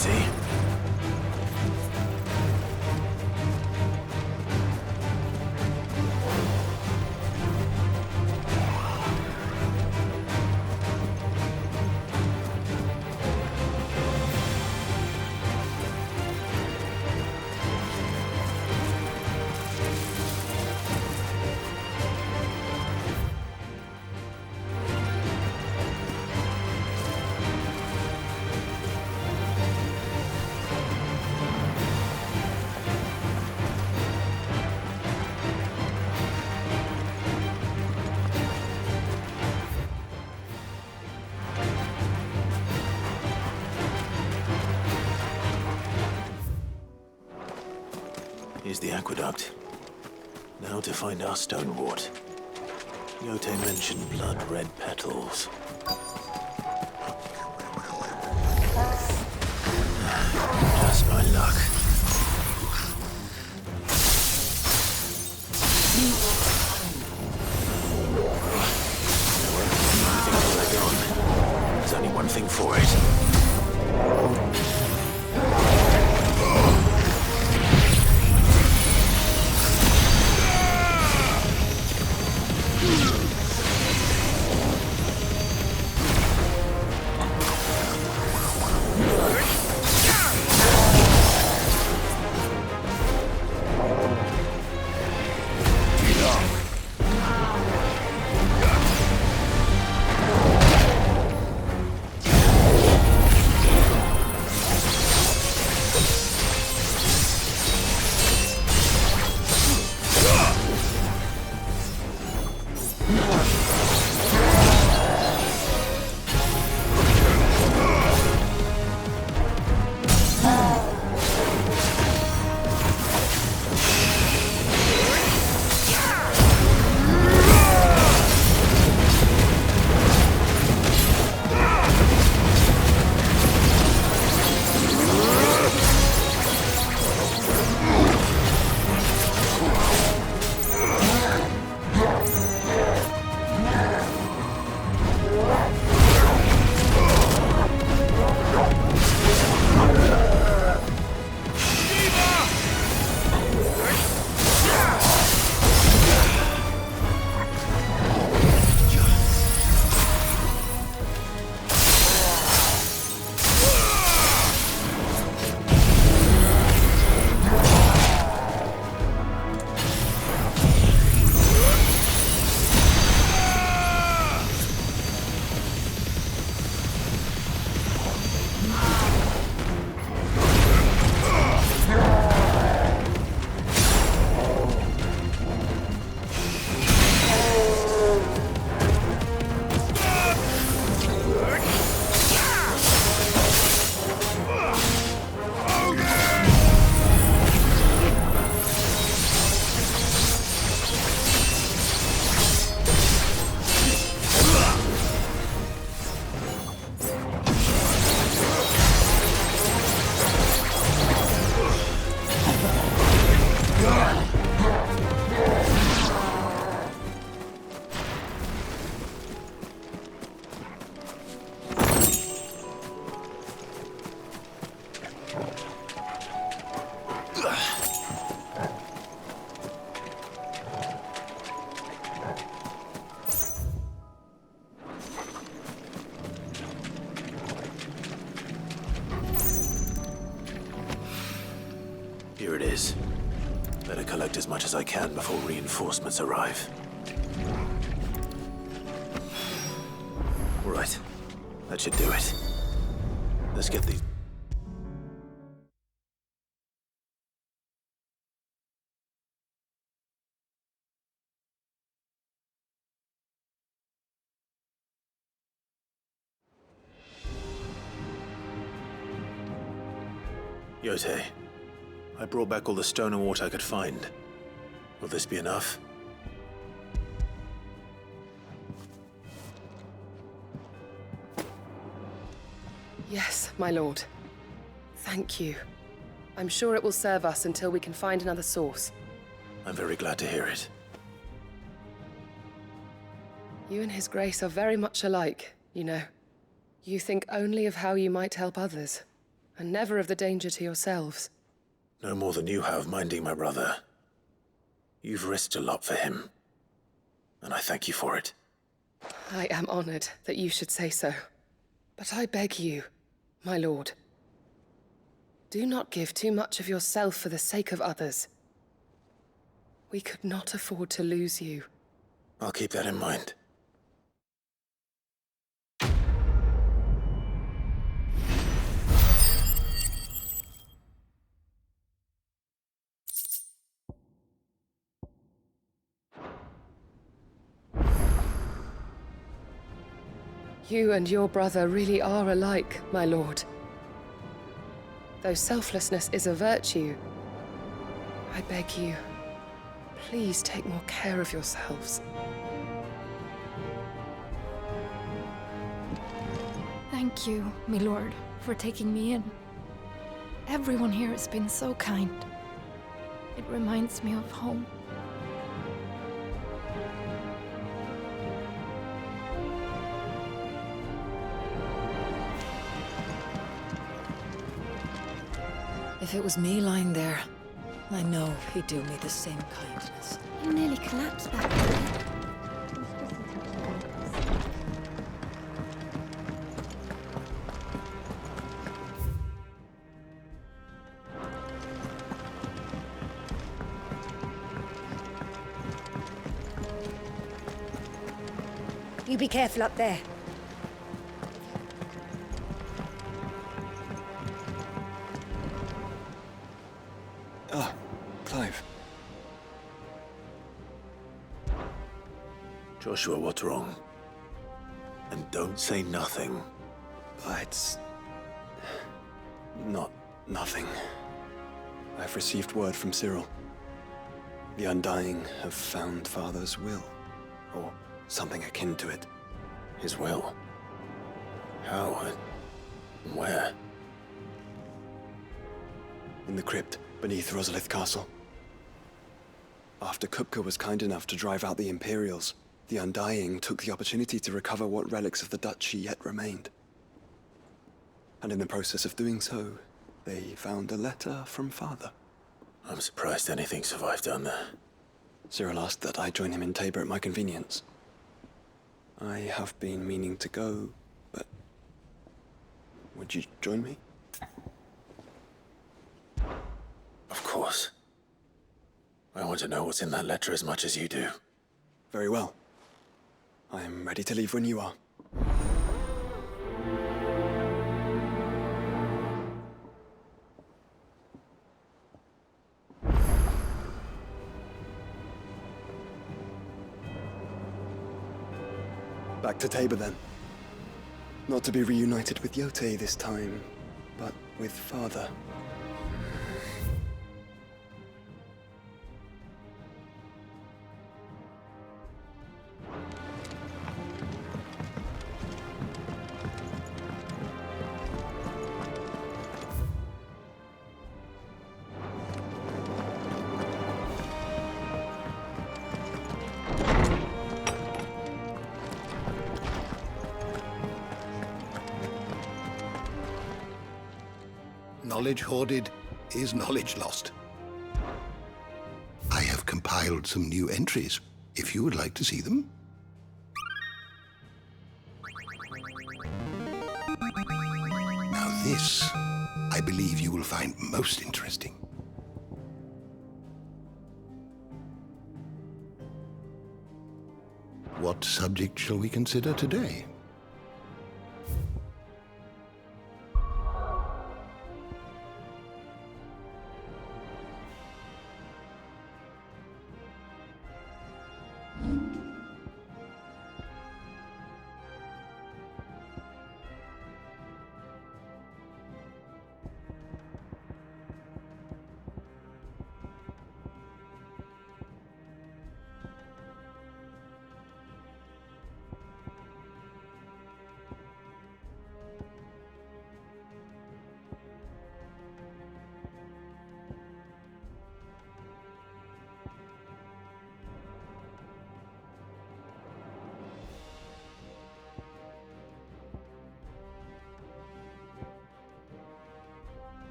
see? Here's the aqueduct. Now to find our stone wart. Yote mentioned blood-red petals. Just by luck. There's only one thing for it. Here it is. Better collect as much as I can before reinforcements arrive. Right. That should do it. Let's get these... Yote, I brought back all the stone and wart I could find. Will this be enough? Yes, my lord. Thank you. I'm sure it will serve us until we can find another source. I'm very glad to hear it. You and His Grace are very much alike, you know. You think only of how you might help others, and never of the danger to yourselves. No more than you have minding my brother. You've risked a lot for him, and I thank you for it. I am honored that you should say so. But I beg you, my lord, do not give too much of yourself for the sake of others. We could not afford to lose you. I'll keep that in mind. You and your brother really are alike, my lord. Though selflessness is a virtue, I beg you, please take more care of yourselves. Thank you, my lord, for taking me in. Everyone here has been so kind. It reminds me of home. If it was me lying there, I know he'd do me the same kindness. You nearly collapsed back there. You be careful up there. Ah, Clive. Joshua, what's wrong? And don't say nothing. It's not nothing. I've received word from Cyril. The Undying have found Father's will, or something akin to it. His will? How? And where? In the crypt beneath Rosalith Castle. After Kupka was kind enough to drive out the Imperials, the Undying took the opportunity to recover what relics of the Duchy yet remained. And in the process of doing so, they found a letter from Father. I'm surprised anything survived down there. Cyril asked that I join him in Tabor at my convenience. I have been meaning to go, but would you join me? Of course. I want to know what's in that letter as much as you do. Very well. I am ready to leave when you are. Back to Tabor then. Not to be reunited with Yote this time, but with Father. Knowledge hoarded is knowledge lost. I have compiled some new entries, if you would like to see them. Now this, I believe you will find most interesting. What subject shall we consider today?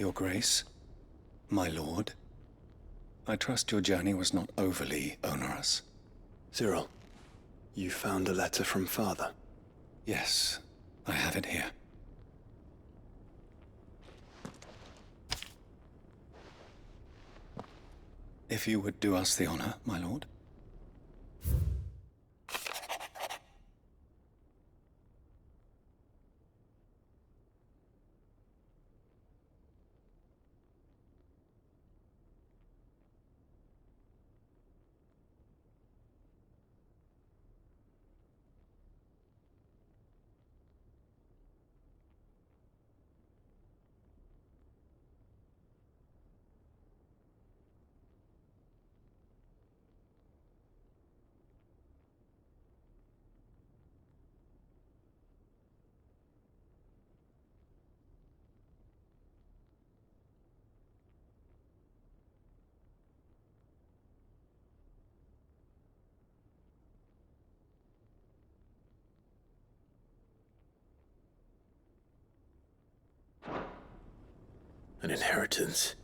Your Grace, my lord, I trust your journey was not overly onerous. Cyril, you found a letter from Father? Yes, I have it here. If you would do us the honor, my lord. An inheritance.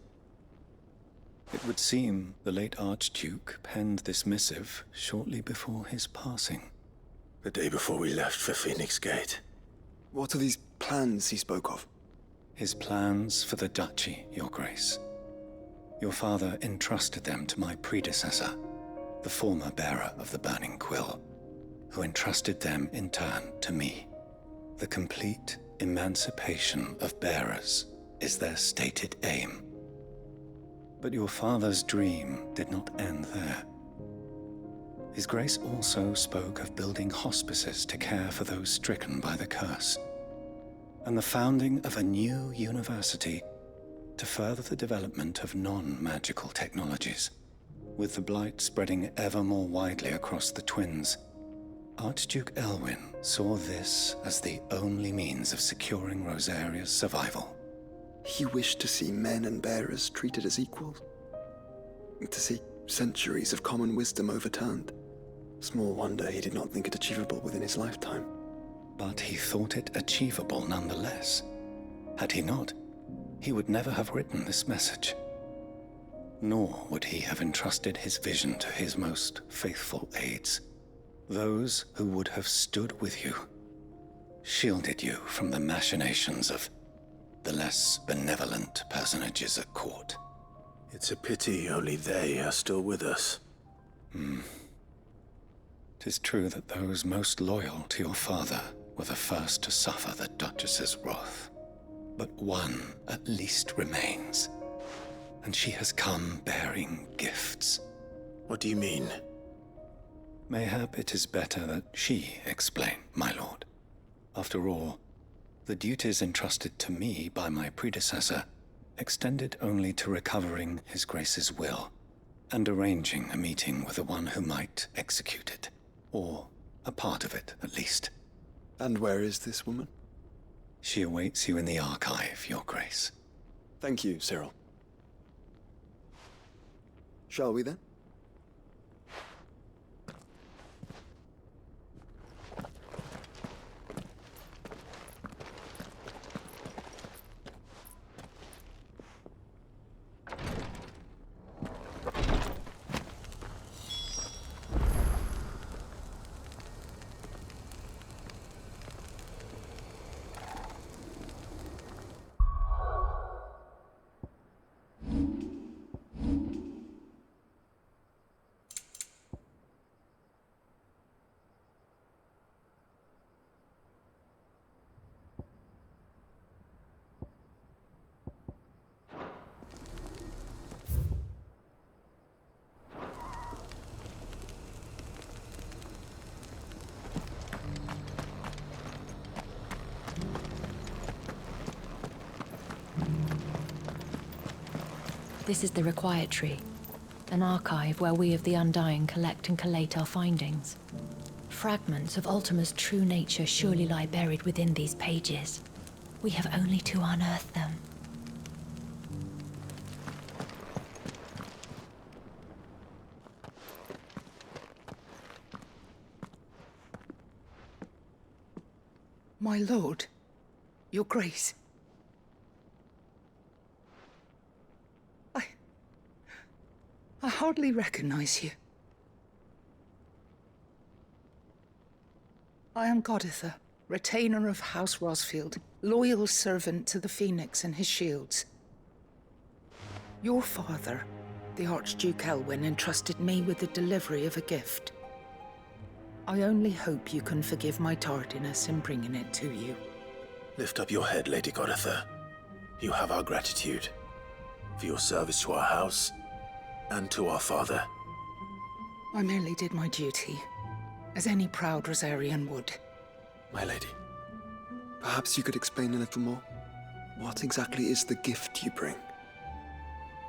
It would seem the late Archduke penned this missive shortly before his passing. The day before we left for Phoenix Gate. What are these plans he spoke of? His plans for the duchy, Your Grace. Your father entrusted them to my predecessor, the former bearer of the Burning Quill, who entrusted them in turn to me. The complete emancipation of bearers is their stated aim. But your father's dream did not end there. His Grace also spoke of building hospices to care for those stricken by the curse, and the founding of a new university to further the development of non-magical technologies. With the blight spreading ever more widely across the twins, Archduke Elwyn saw this as the only means of securing Rosaria's survival. He wished to see men and bearers treated as equals. To see centuries of common wisdom overturned. Small wonder he did not think it achievable within his lifetime. But he thought it achievable nonetheless. Had he not, he would never have written this message. Nor would he have entrusted his vision to his most faithful aides. Those who would have stood with you, shielded you from the machinations of the less benevolent personages at court. It's a pity only they are still with us. 'Tis true that those most loyal to your father were the first to suffer the Duchess's wrath. But one at least remains, and she has come bearing gifts. What do you mean? Mayhap it is better that she explain, my lord. After all, the duties entrusted to me by my predecessor extended only to recovering His Grace's will and arranging a meeting with the one who might execute it, or a part of it at least. And where is this woman? She awaits you in the archive, Your Grace. Thank you, Cyril. Shall we then? This is the Required Tree, an archive where we of the Undying collect and collate our findings. Fragments of Ultima's true nature surely lie buried within these pages. We have only to unearth them. My lord, your grace. I hardly recognize you. I am Goditha, retainer of House Rosfield, loyal servant to the Phoenix and his shields. Your father, the Archduke Elwyn, entrusted me with the delivery of a gift. I only hope you can forgive my tardiness in bringing it to you. Lift up your head, Lady Goditha. You have our gratitude for your service to our house and to our father. I merely did my duty, as any proud Rosarian would. My lady, perhaps you could explain a little more? What exactly is the gift you bring?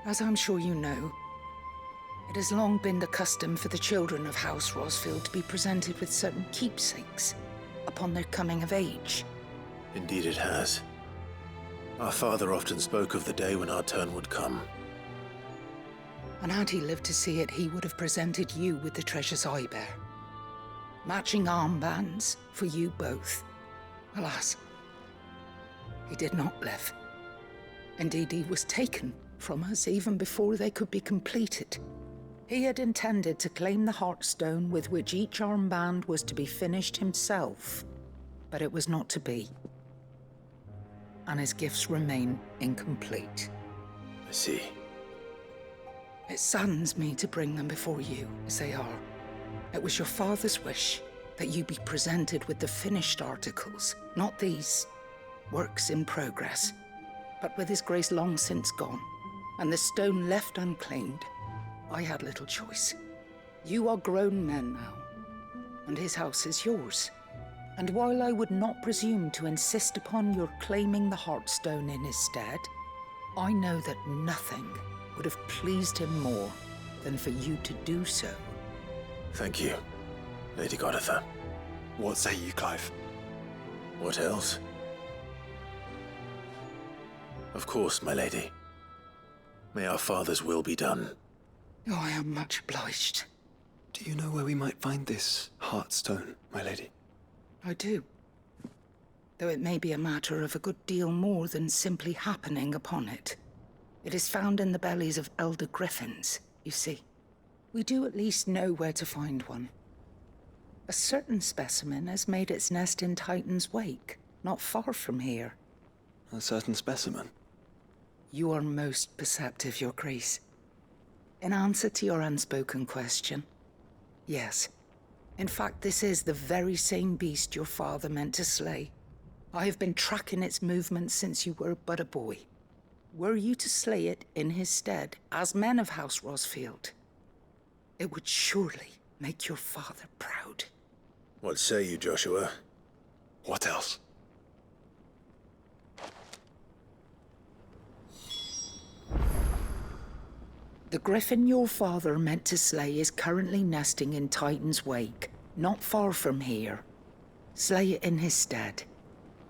As I'm sure you know, it has long been the custom for the children of House Rosfield to be presented with certain keepsakes upon their coming of age. Indeed it has. Our father often spoke of the day when our turn would come. And had he lived to see it, he would have presented you with the treasures I bear. Matching armbands for you both. Alas, he did not live. Indeed, he was taken from us even before they could be completed. He had intended to claim the Heartstone with which each armband was to be finished himself, but it was not to be. And his gifts remain incomplete. I see. It saddens me to bring them before you, as they are. It was your father's wish that you be presented with the finished articles, not these works in progress. But with his grace long since gone, and the stone left unclaimed, I had little choice. You are grown men now, and his house is yours. And while I would not presume to insist upon your claiming the Heartstone in his stead, I know that nothing would have pleased him more than for you to do so. Thank you, Lady Goditha. What say you, Clive? What else? Of course, my lady. May our father's will be done. Oh, I am much obliged. Do you know where we might find this Heartstone, my lady? I do. Though it may be a matter of a good deal more than simply happening upon it. It is found in the bellies of elder griffins, you see. We do at least know where to find one. A certain specimen has made its nest in Titan's Wake, not far from here. A certain specimen? You are most perceptive, Your Grace. In answer to your unspoken question, yes. In fact, this is the very same beast your father meant to slay. I have been tracking its movements since you were but a boy. Were you to slay it in his stead, as men of House Rosfield, it would surely make your father proud. What say you, Joshua? What else? The griffin your father meant to slay is currently nesting in Titan's Wake, not far from here. Slay it in his stead,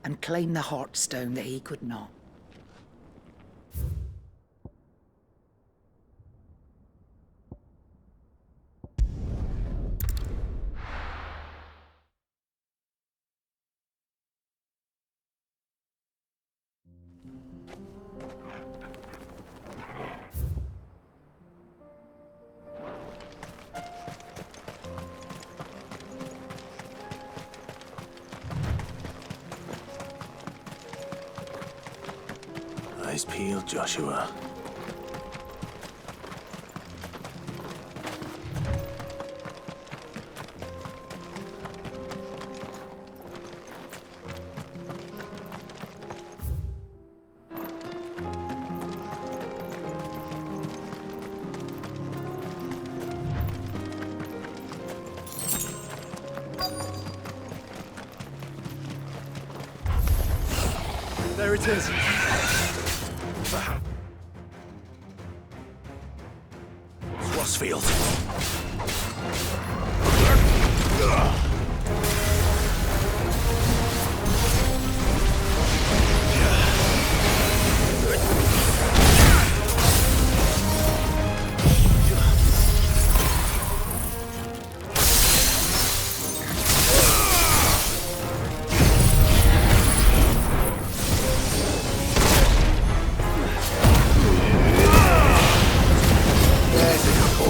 and claim the Heartstone that he could not. Eyes peeled, Joshua. There it is. Rosfield. There's a couple.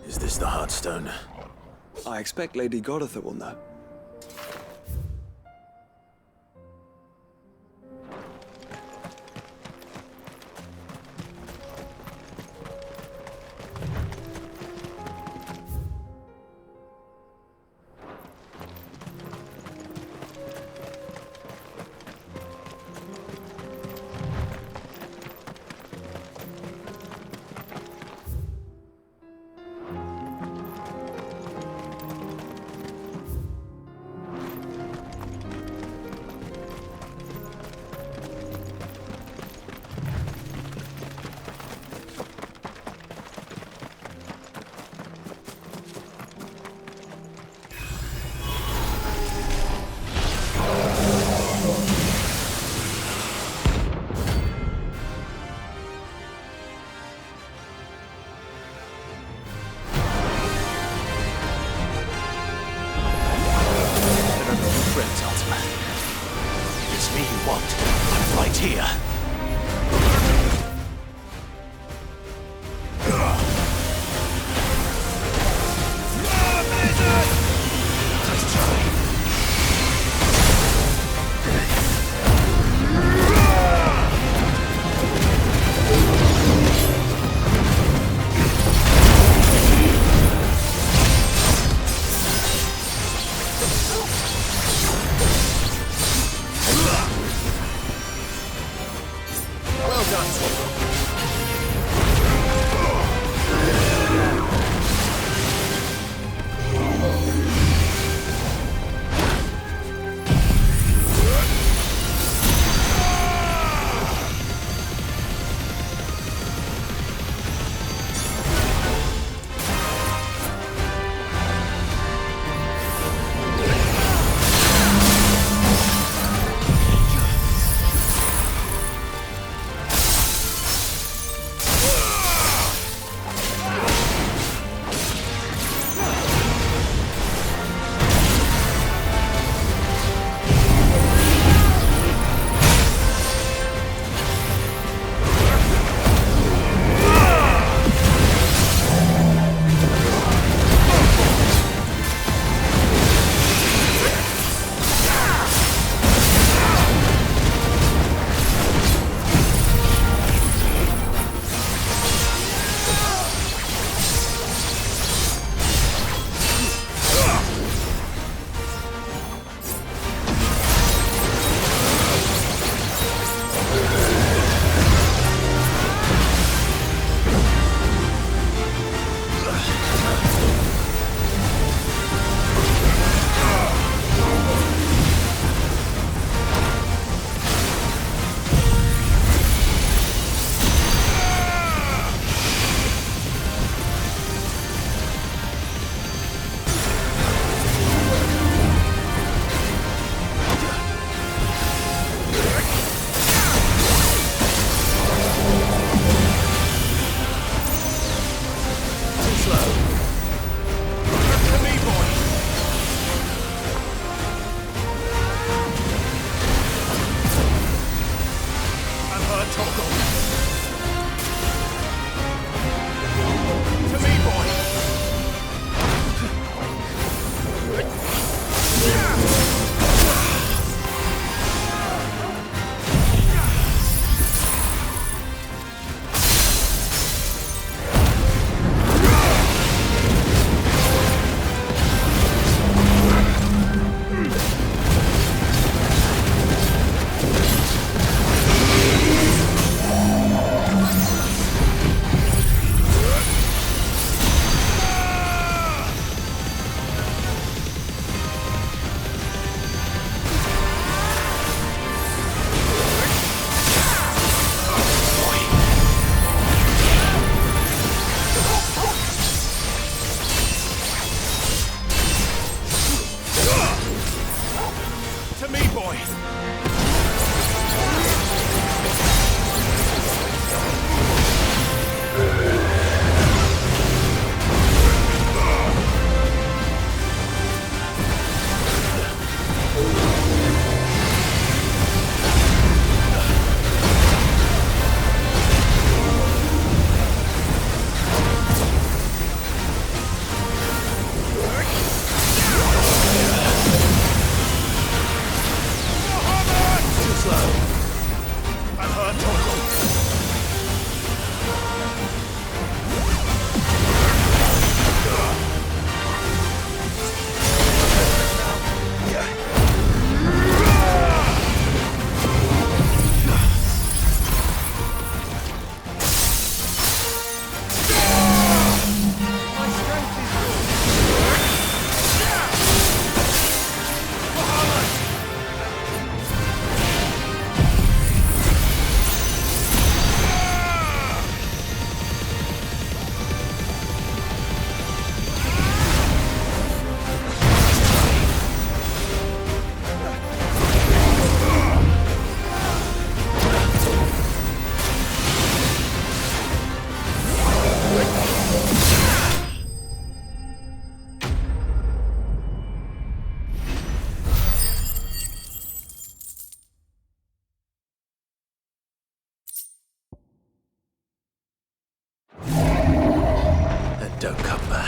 Is this the Heartstone? I expect Lady Goditha will know.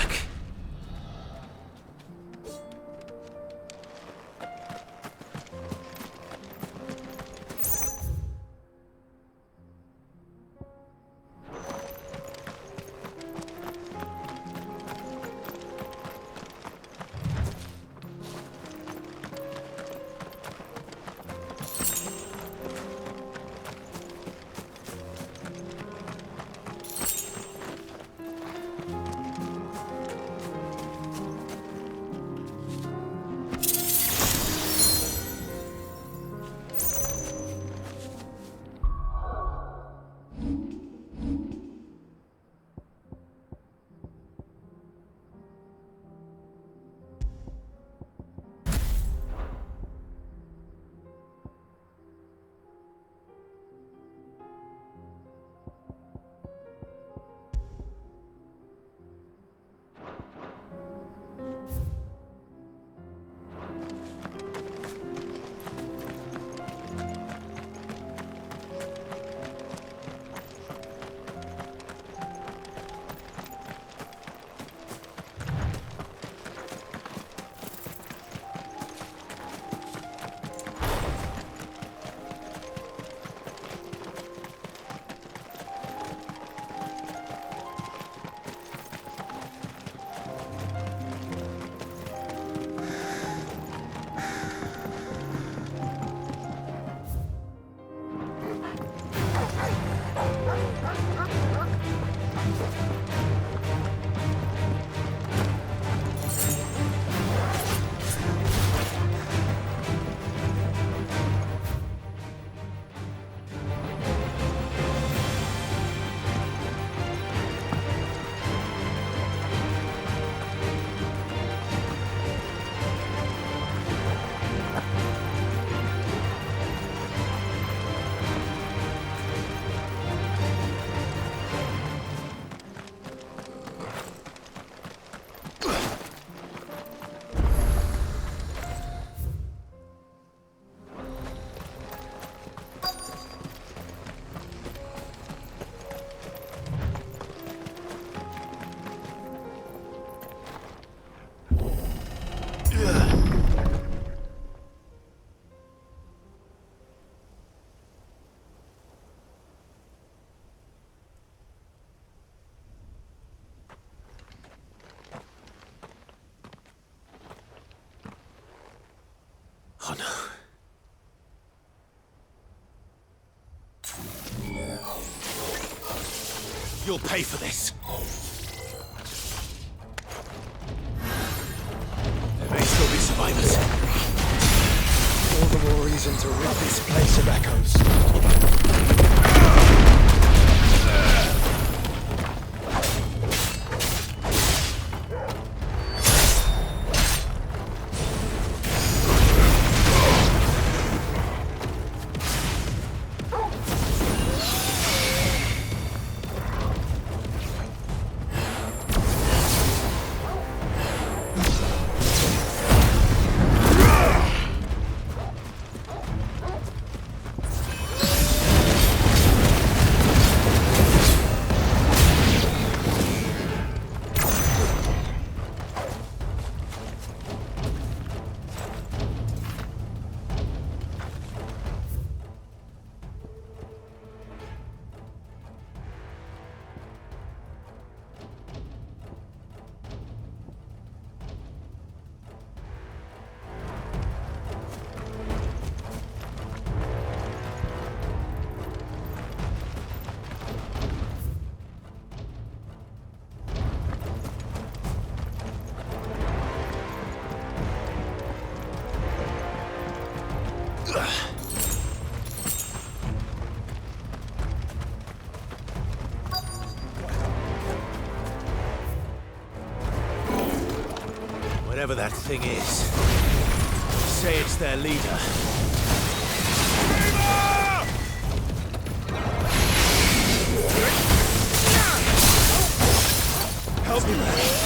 back. Oh no. You'll pay for this. There may still be survivors. All the more reason to rid this place of echoes. Whatever that thing is, say it's their leader. Help me, man.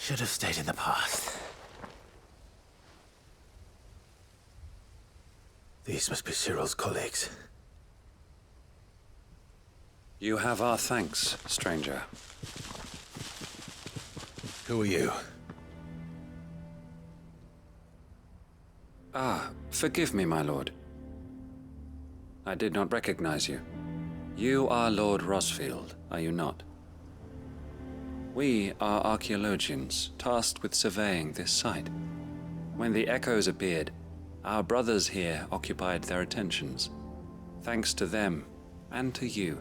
Should have stayed in the past. These must be Cyril's colleagues. You have our thanks, stranger. Who are you? Ah, forgive me, my lord. I did not recognize you. You are Lord Rosfield, are you not? We are archaeologians, tasked with surveying this site. When the echoes appeared, our brothers here occupied their attentions. Thanks to them, and to you,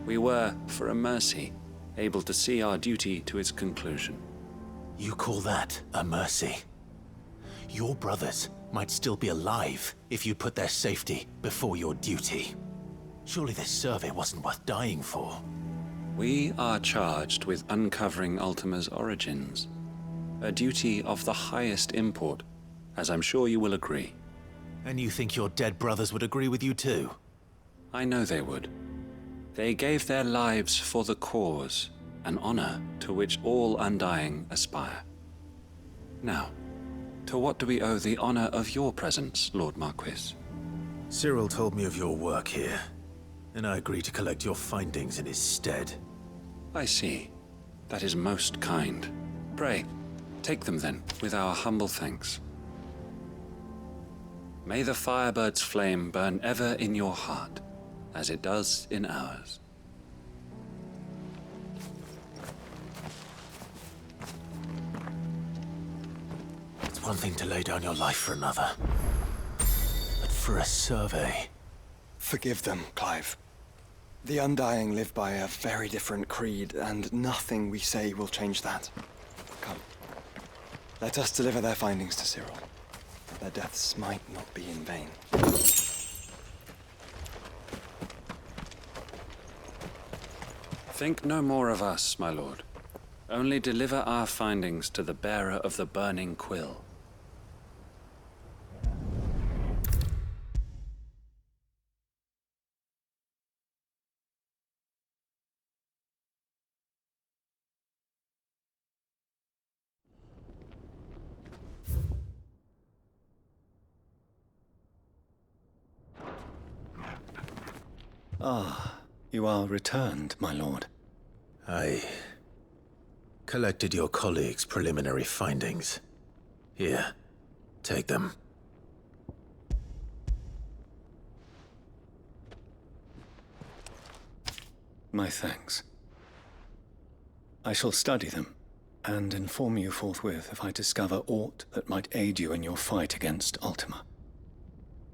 we were, for a mercy, able to see our duty to its conclusion. You call that a mercy? Your brothers might still be alive if you put their safety before your duty. Surely this survey wasn't worth dying for. We are charged with uncovering Ultima's origins. A duty of the highest import, as I'm sure you will agree. And you think your dead brothers would agree with you too? I know they would. They gave their lives for the cause, an honor to which all Undying aspire. Now, to what do we owe the honor of your presence, Lord Marquis? Cyril told me of your work here, and I agreed to collect your findings in his stead. I see. That is most kind. Pray, take them then, with our humble thanks. May the Firebird's flame burn ever in your heart, as it does in ours. It's one thing to lay down your life for another, but for a survey... Forgive them, Clive. The Undying live by a very different creed, and nothing we say will change that. Come. Let us deliver their findings to Cyril. Their deaths might not be in vain. Think no more of us, my lord. Only deliver our findings to the bearer of the burning quill. Ah, you are returned, my lord. I collected your colleagues' preliminary findings. Here, take them. My thanks. I shall study them, and inform you forthwith if I discover aught that might aid you in your fight against Ultima.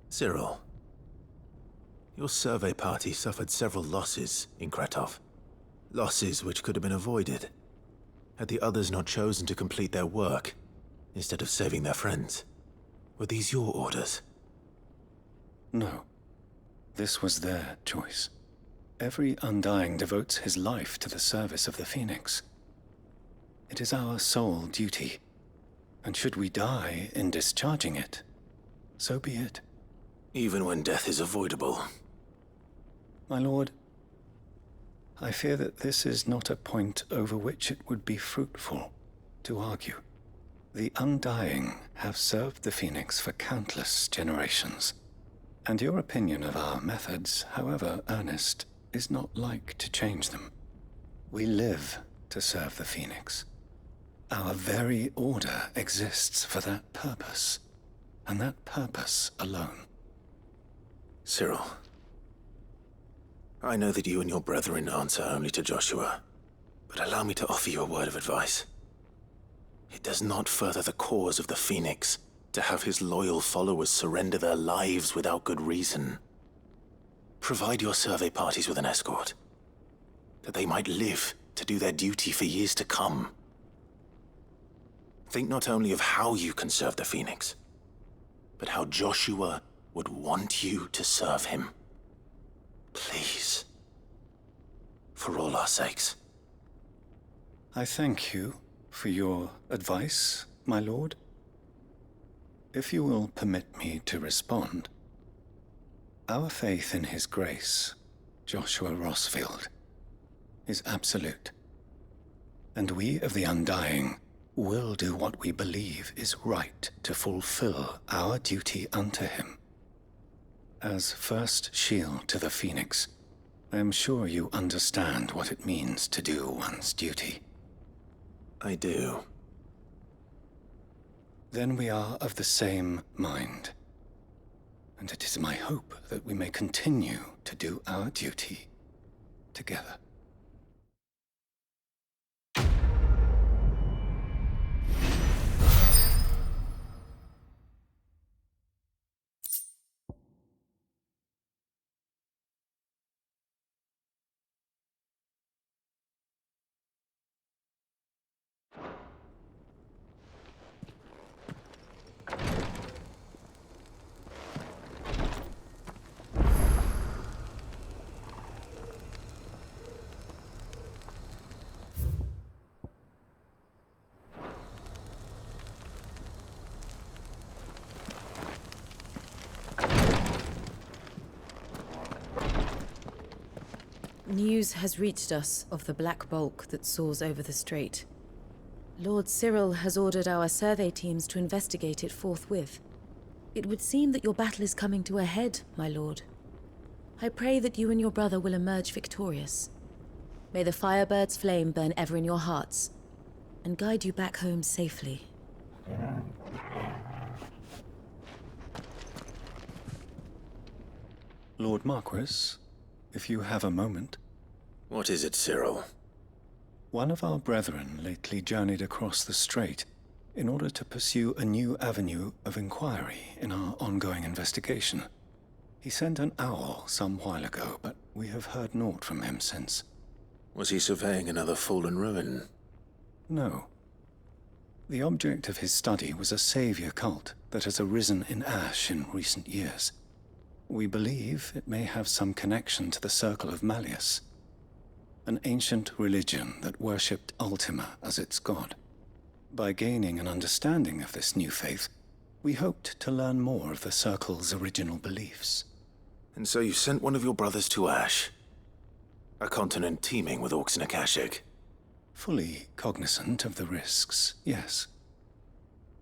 Cyril, your survey party suffered several losses in Kratov. Losses which could have been avoided, had the others not chosen to complete their work, instead of saving their friends. Were these your orders? No. This was their choice. Every Undying devotes his life to the service of the Phoenix. It is our sole duty, and should we die in discharging it, so be it. Even when death is avoidable. My lord, I fear that this is not a point over which it would be fruitful to argue. The Undying have served the Phoenix for countless generations, and your opinion of our methods, however earnest, is not like to change them. We live to serve the Phoenix. Our very order exists for that purpose, and that purpose alone. Cyril, I know that you and your brethren answer only to Joshua, but allow me to offer you a word of advice. It does not further the cause of the Phoenix to have his loyal followers surrender their lives without good reason. Provide your survey parties with an escort, that they might live to do their duty for years to come. Think not only of how you can serve the Phoenix, but how Joshua would want you to serve him. Please. For all our sakes. I thank you for your advice, my lord. If you will permit me to respond, our faith in his grace, Joshua Rosfield, is absolute. And we of the Undying will do what we believe is right to fulfill our duty unto him. As first shield to the Phoenix, I am sure you understand what it means to do one's duty. I do. Then we are of the same mind. And it is my hope that we may continue to do our duty together. News has reached us of the black bulk that soars over the strait. Lord Cyril has ordered our survey teams to investigate it forthwith. It would seem that your battle is coming to a head, my lord. I pray that you and your brother will emerge victorious. May the Firebird's flame burn ever in your hearts, and guide you back home safely. Lord Marquis, if you have a moment. What is it, Cyril? One of our brethren lately journeyed across the strait in order to pursue a new avenue of inquiry in our ongoing investigation. He sent an owl some while ago, but we have heard naught from him since. Was he surveying another fallen ruin? No. The object of his study was a savior cult that has arisen in Ash in recent years. We believe it may have some connection to the Circle of Malleus, an ancient religion that worshipped Ultima as its god. By gaining an understanding of this new faith, we hoped to learn more of the Circle's original beliefs. And so you sent one of your brothers to Ash? A continent teeming with orcs and Akashic? Fully cognizant of the risks, yes.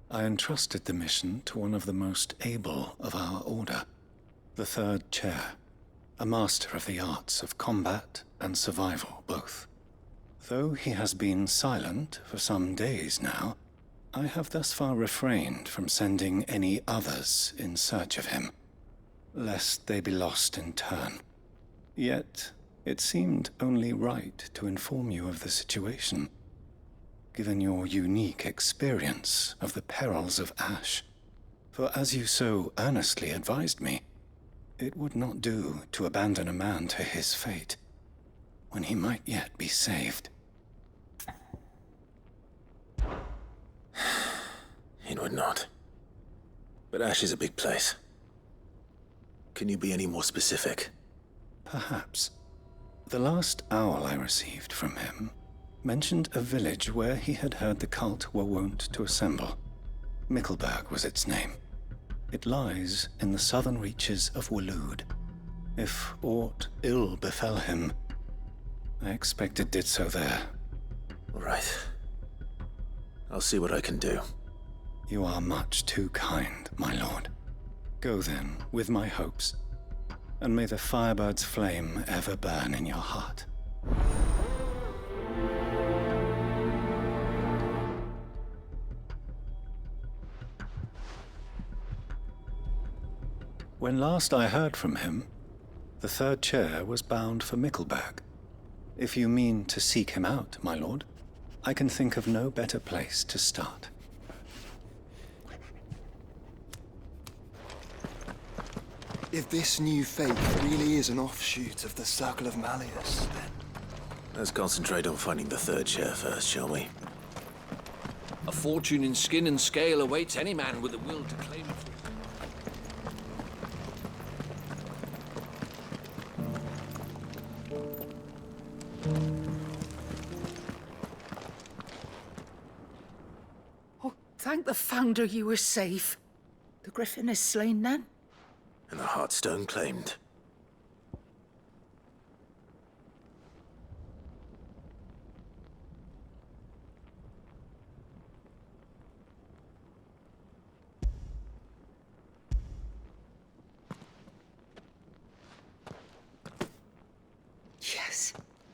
I entrusted the mission to one of the most able of our order, the Third Chair, a master of the arts of combat and survival both. Though he has been silent for some days now, I have thus far refrained from sending any others in search of him, lest they be lost in turn. Yet, it seemed only right to inform you of the situation, given your unique experience of the perils of Ash. For as you so earnestly advised me, it would not do to abandon a man to his fate, when he might yet be saved. It would not. But Ash is a big place. Can you be any more specific? Perhaps. The last owl I received from him mentioned a village where he had heard the cult were wont to assemble. Mickleburg was its name. It lies in the southern reaches of Waloed. If aught ill befell him, I expect it did so there. All right. I'll see what I can do. You are much too kind, my lord. Go then, with my hopes, and may the Firebird's flame ever burn in your heart. When last I heard from him, the Third Chair was bound for Mickleburg. If you mean to seek him out, my lord, I can think of no better place to start. If this new faith really is an offshoot of the Circle of Malleus, then... Let's concentrate on finding the Third Chair first, shall we? A fortune in skin and scale awaits any man with the will to claim it. Oh, thank the Founder you were safe. The Griffin is slain then? And the Heartstone claimed.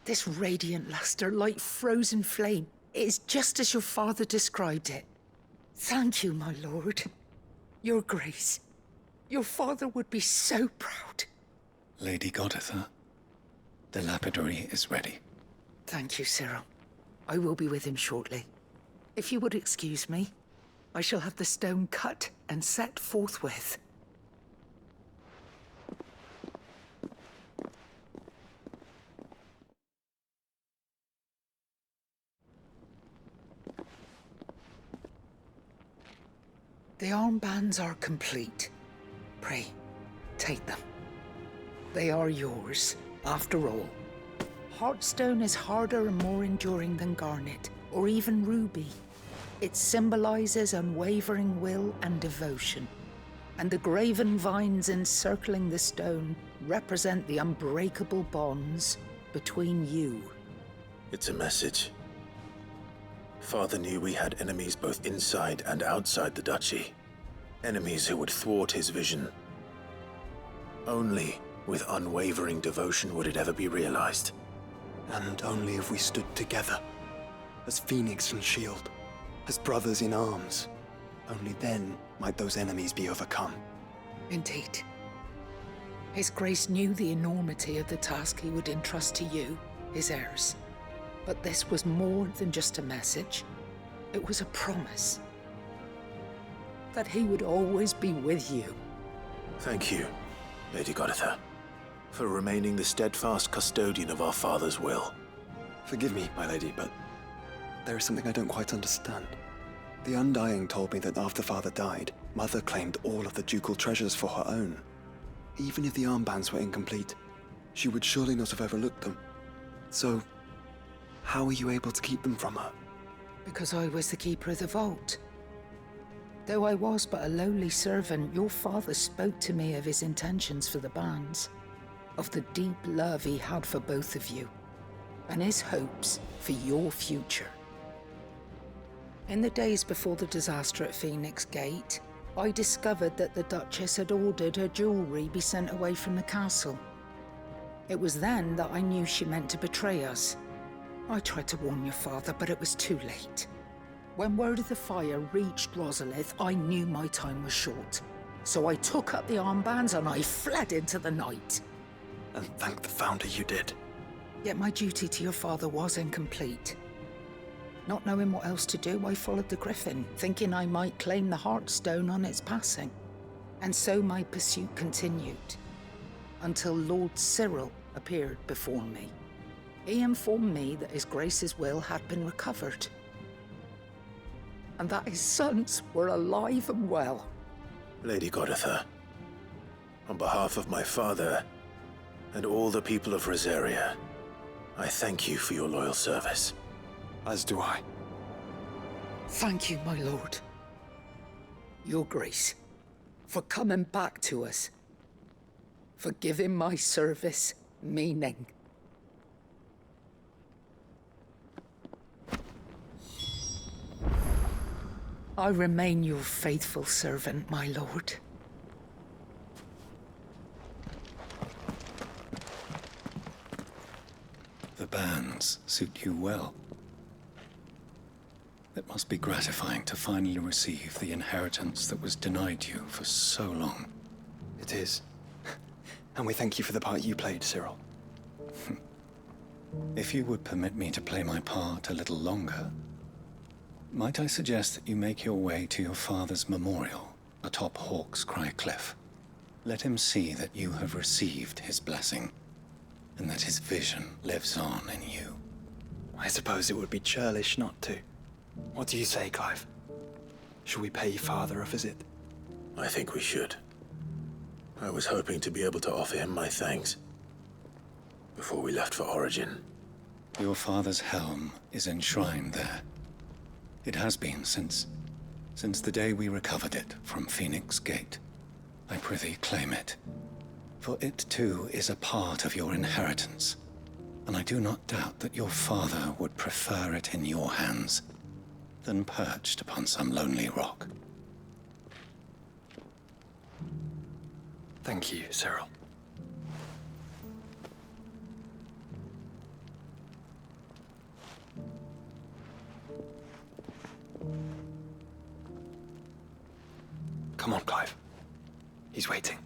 This radiant luster, like frozen flame, it is just as your father described it. Thank you, my lord. Your grace. Your father would be so proud. Lady Goditha, the lapidary is ready. Thank you, Cyril. I will be with him shortly. If you would excuse me, I shall have the stone cut and set forthwith. The armbands are complete. Pray, take them. They are yours, after all. Heartstone is harder and more enduring than garnet, or even ruby. It symbolizes unwavering will and devotion. And the graven vines encircling the stone represent the unbreakable bonds between you. It's a message. Father knew we had enemies both inside and outside the duchy. Enemies who would thwart his vision. Only with unwavering devotion would it ever be realized. And only if we stood together, as phoenix and shield, as brothers in arms, only then might those enemies be overcome. Indeed. His Grace knew the enormity of the task he would entrust to you, his heirs. But this was more than just a message. It was a promise. That he would always be with you. Thank you, Lady Goditha, for remaining the steadfast custodian of our father's will. Forgive me, my lady, but there is something I don't quite understand. The Undying told me that after Father died, Mother claimed all of the ducal treasures for her own. Even if the armbands were incomplete, she would surely not have overlooked them. So, how were you able to keep them from her? Because I was the keeper of the vault. Though I was but a lowly servant, your father spoke to me of his intentions for the bands, of the deep love he had for both of you, and his hopes for your future. In the days before the disaster at Phoenix Gate, I discovered that the Duchess had ordered her jewelry be sent away from the castle. It was then that I knew she meant to betray us. I tried to warn your father, but it was too late. When word of the fire reached Rosalith, I knew my time was short. So I took up the armbands and I fled into the night. And thank the Founder you did. Yet my duty to your father was incomplete. Not knowing what else to do, I followed the Griffin, thinking I might claim the Heartstone on its passing. And so my pursuit continued, until Lord Cyril appeared before me. He informed me that His Grace's will had been recovered, and that his sons were alive and well. Lady Goditha, on behalf of my father and all the people of Rosaria, I thank you for your loyal service. As do I. Thank you, my lord. Your Grace, for coming back to us, for giving my service meaning. I remain your faithful servant, my lord. The bands suit you well. It must be gratifying to finally receive the inheritance that was denied you for so long. It is. And we thank you for the part you played, Cyril. If you would permit me to play my part a little longer, might I suggest that you make your way to your father's memorial atop Hawk's Cry Cliff? Let him see that you have received his blessing, and that his vision lives on in you. I suppose it would be churlish not to. What do you say, Clive? Shall we pay Father a visit? I think we should. I was hoping to be able to offer him my thanks before we left for Origin. Your father's helm is enshrined there. It has been since the day we recovered it from Phoenix Gate. I prithee claim it, for it too is a part of your inheritance, and I do not doubt that your father would prefer it in your hands than perched upon some lonely rock. Thank you, Cyril. He's waiting.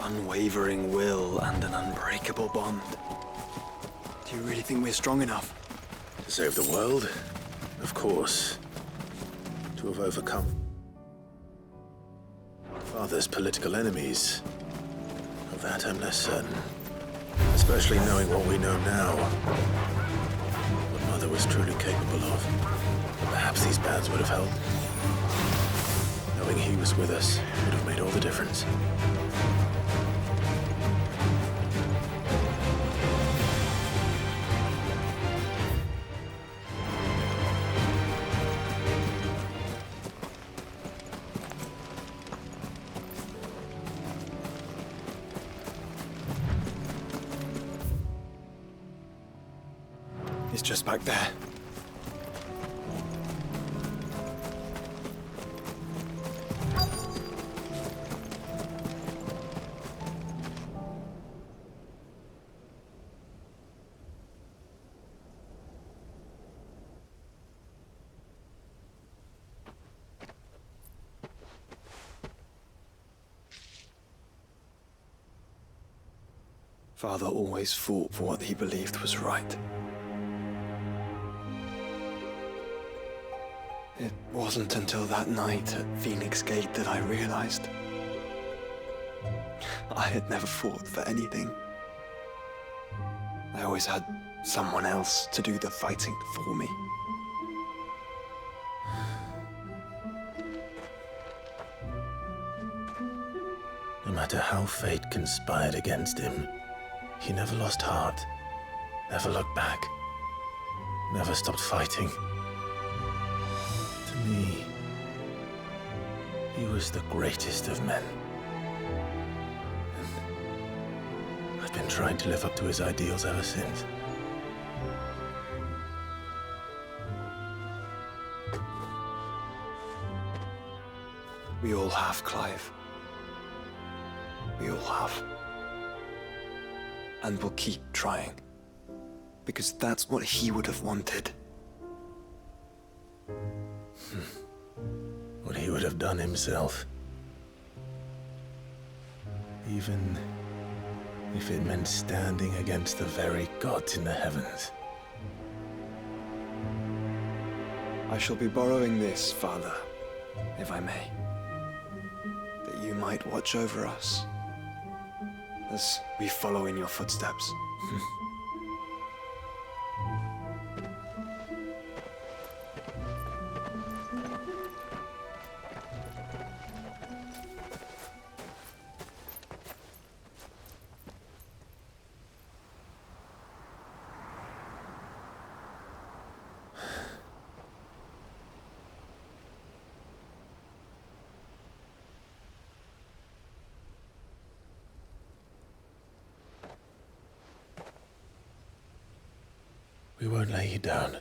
Unwavering will and an unbreakable bond. Do you really think we're strong enough? To save the world? Of course. To have overcome Father's political enemies. Of that I'm less certain. Especially knowing what we know now. What Mother was truly capable of. But perhaps these bands would have helped. Knowing he was with us would have made all the difference. He's just back there. Father always fought for what he believed was right. It wasn't until that night at Phoenix Gate that I realized I had never fought for anything. I always had someone else to do the fighting for me. No matter how fate conspired against him, he never lost heart, never looked back, never stopped fighting. To me, he was the greatest of men. And I've been trying to live up to his ideals ever since. We all have, Clive. We all have. And we'll keep trying. Because that's what he would have wanted. What he would have done himself. Even if it meant standing against the very gods in the heavens. I shall be borrowing this, Father, if I may. That you might watch over us as we follow in your footsteps. We won't lay you down.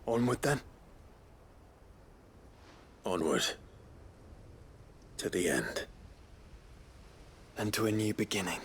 Onward then? Onward. To the end. And to a new beginning.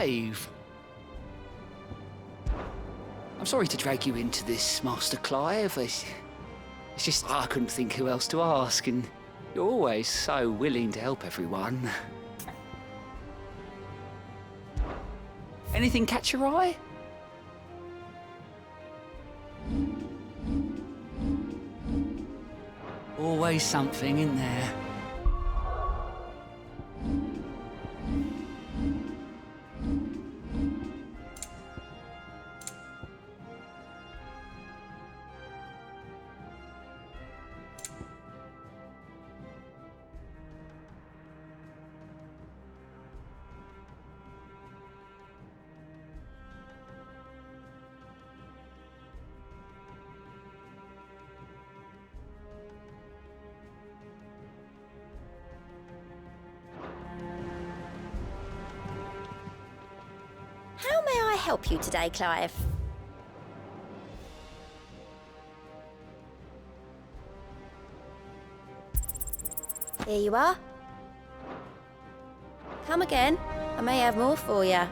Clive. I'm sorry to drag you into this, Master Clive. It's just I couldn't think who else to ask, and you're always so willing to help everyone. Anything catch your eye? Always something in there. How may I help you today, Clive? Here you are. Come again. I may have more for you.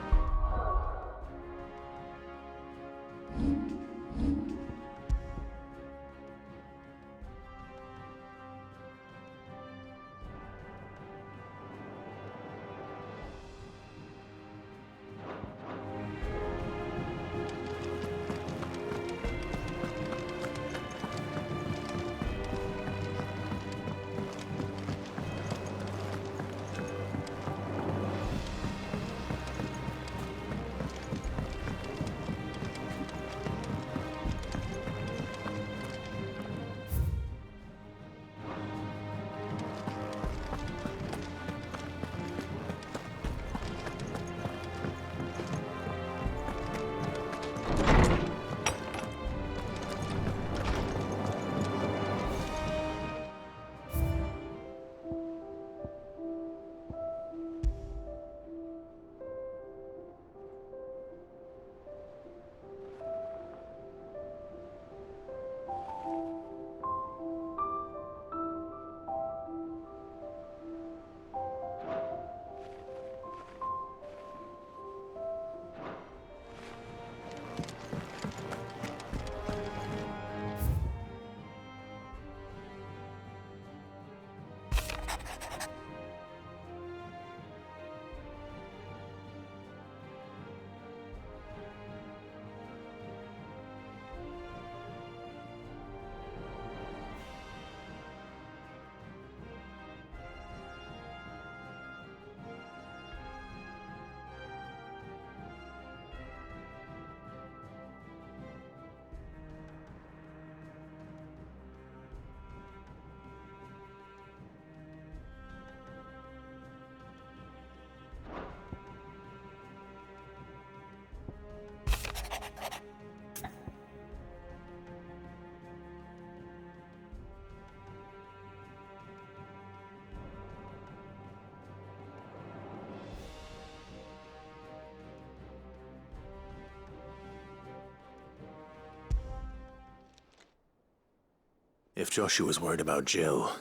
If Joshua's worried about Jill,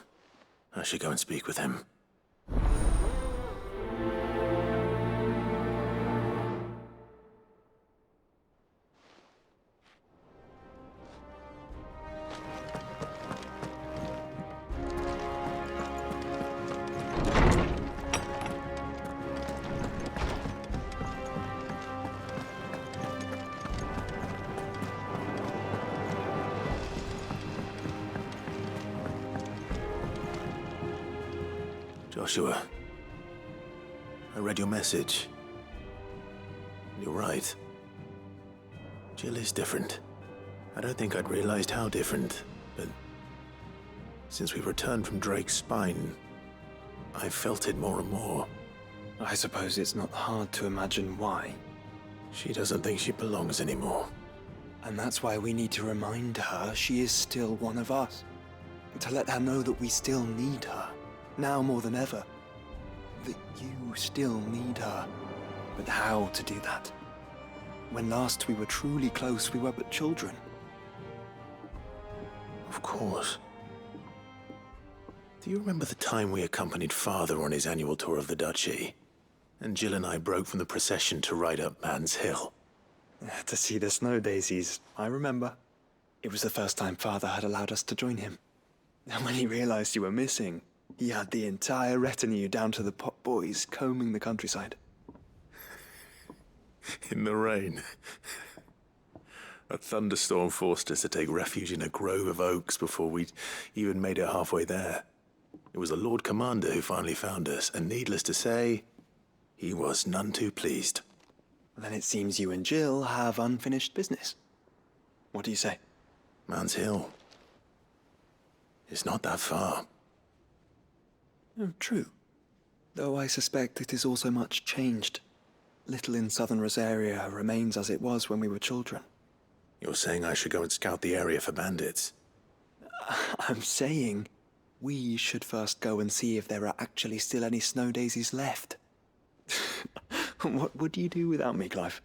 I should go and speak with him. Joshua, I read your message. You're right. Jill is different. I don't think I'd realized how different, but since we returned from Drake's spine, I've felt it more and more. I suppose it's not hard to imagine why. She doesn't think she belongs anymore. And that's why we need to remind her she is still one of us. To let her know that we still need her. Now more than ever. That you still need her. But how to do that? When last we were truly close, we were but children. Of course. Do you remember the time we accompanied Father on his annual tour of the Duchy? And Jill and I broke from the procession to ride up Man's Hill. To see the snow daisies, I remember. It was the first time Father had allowed us to join him. And when he realized you were missing, he had the entire retinue down to the pot boys combing the countryside. In the rain. A thunderstorm forced us to take refuge in a grove of oaks before we'd even made it halfway there. It was the Lord Commander who finally found us, and needless to say, he was none too pleased. Then it seems you and Jill have unfinished business. What do you say? Man's Hill. It's not that far. Oh, true. Though I suspect it is also much changed. Little in southern Rosaria remains as it was when we were children. You're saying I should go and scout the area for bandits? I'm saying we should first go and see if there are actually still any snow daisies left. What would you do without me, Clive?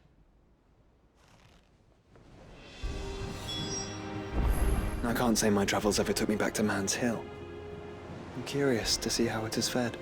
I can't say my travels ever took me back to Man's Hill. I'm curious to see how it has fared.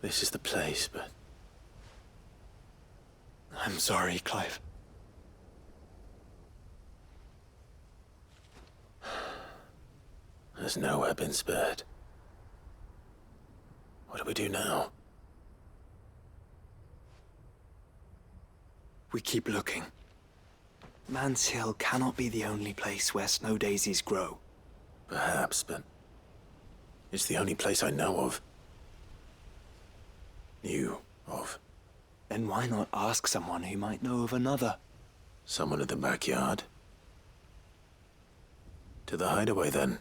This is the place, but... I'm sorry, Clive. There's nowhere been spared. What do we do now? We keep looking. Man's Hill cannot be the only place where snow daisies grow. Perhaps, but... it's the only place I know of. Knew of. Then why not ask someone who might know of another? Someone in the backyard? To the hideaway, then.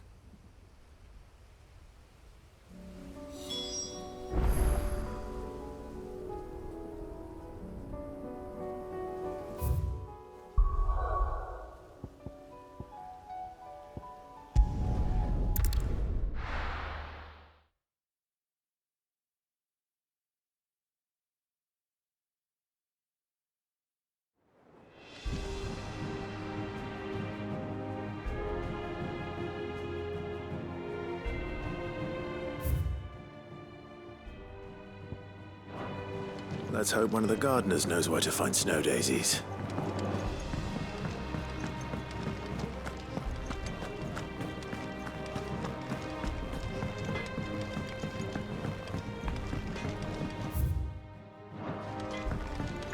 Let's hope one of the gardeners knows where to find snow daisies.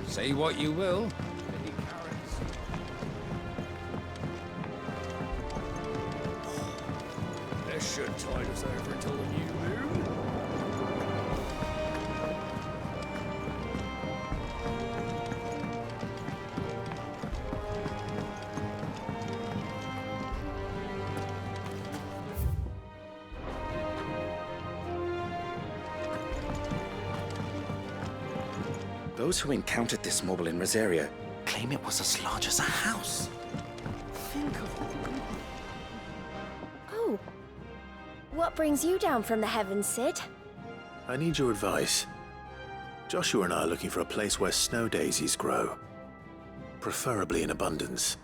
Say what you will. This should tide us over until the new moon. Those who encountered this mobile in Rosaria claim it was as large as a house. Oh. Well, What brings you down from the heavens, Sid? I need your advice. Joshua and I are looking for a place where snow daisies grow. Preferably in abundance.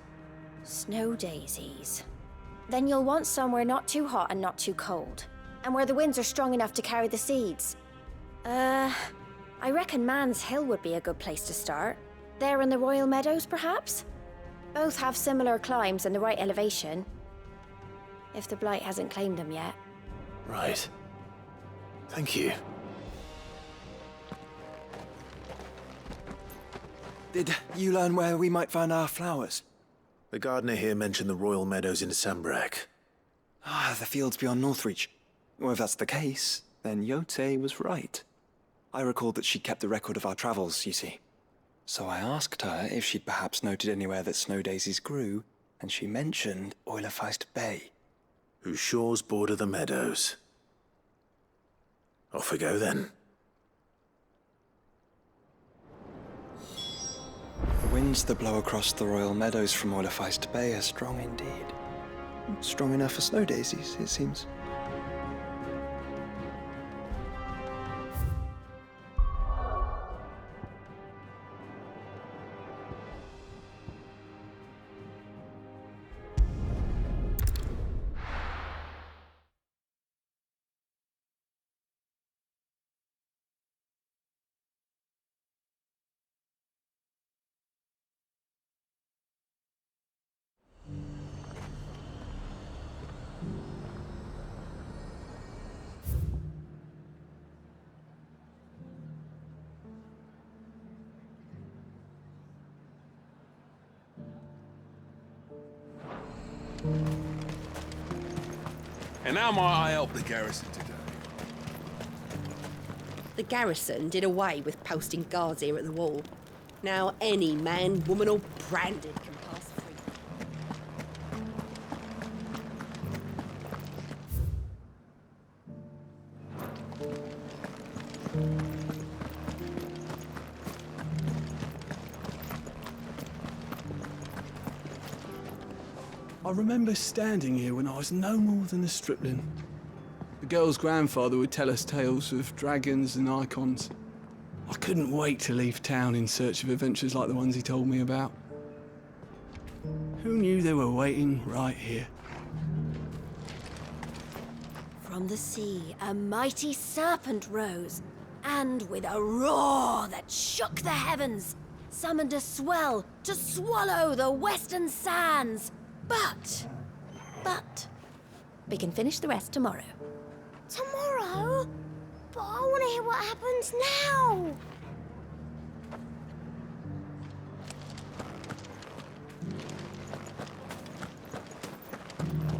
Snow daisies. Then you'll want somewhere not too hot and not too cold. And where the winds are strong enough to carry the seeds. I reckon Man's Hill would be a good place to start. There in the Royal Meadows, perhaps? Both have similar climbs and the right elevation. If the Blight hasn't claimed them yet. Right. Thank you. Did you learn where we might find our flowers? The gardener here mentioned the Royal Meadows in Sambrak. Ah, the fields beyond Northreach. Well, if that's the case, then Yote was right. I recalled that she kept a record of our travels, you see. So I asked her if she'd perhaps noted anywhere that snow daisies grew, and she mentioned Oilefeist Bay. Whose shores border the meadows. Off we go then. The winds that blow across the Royal Meadows from Oilefeist Bay are strong indeed. Strong enough for snow daisies, it seems. And how might I help the garrison today? The garrison did away with posting guards here at the wall. Now any man, woman or branded can pass freely. I remember standing here when I was no more than a stripling. The girl's grandfather would tell us tales of dragons and Eikons. I couldn't wait to leave town in search of adventures like the ones he told me about. Who knew they were waiting right here? From the sea, a mighty serpent rose, and with a roar that shook the heavens, summoned a swell to swallow the western sands. But, we can finish the rest tomorrow. Tomorrow? But I want to hear what happens now.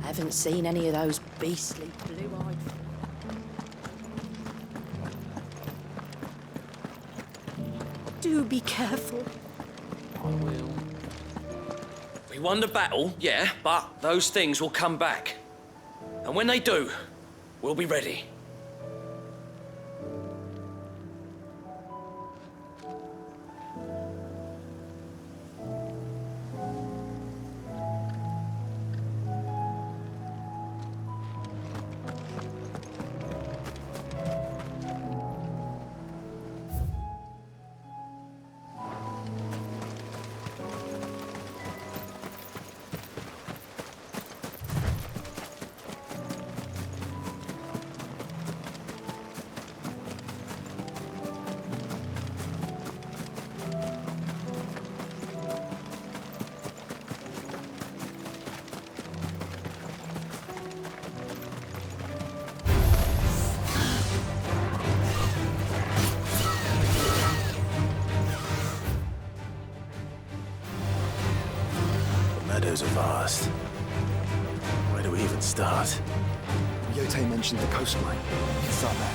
I haven't seen any of those beastly blue-eyed... Do be careful. I will. We won the battle, yeah, but those things will come back. And when they do, we'll be ready. Meadows are vast. Where do we even start? Yote mentioned the coastline. Let's start there.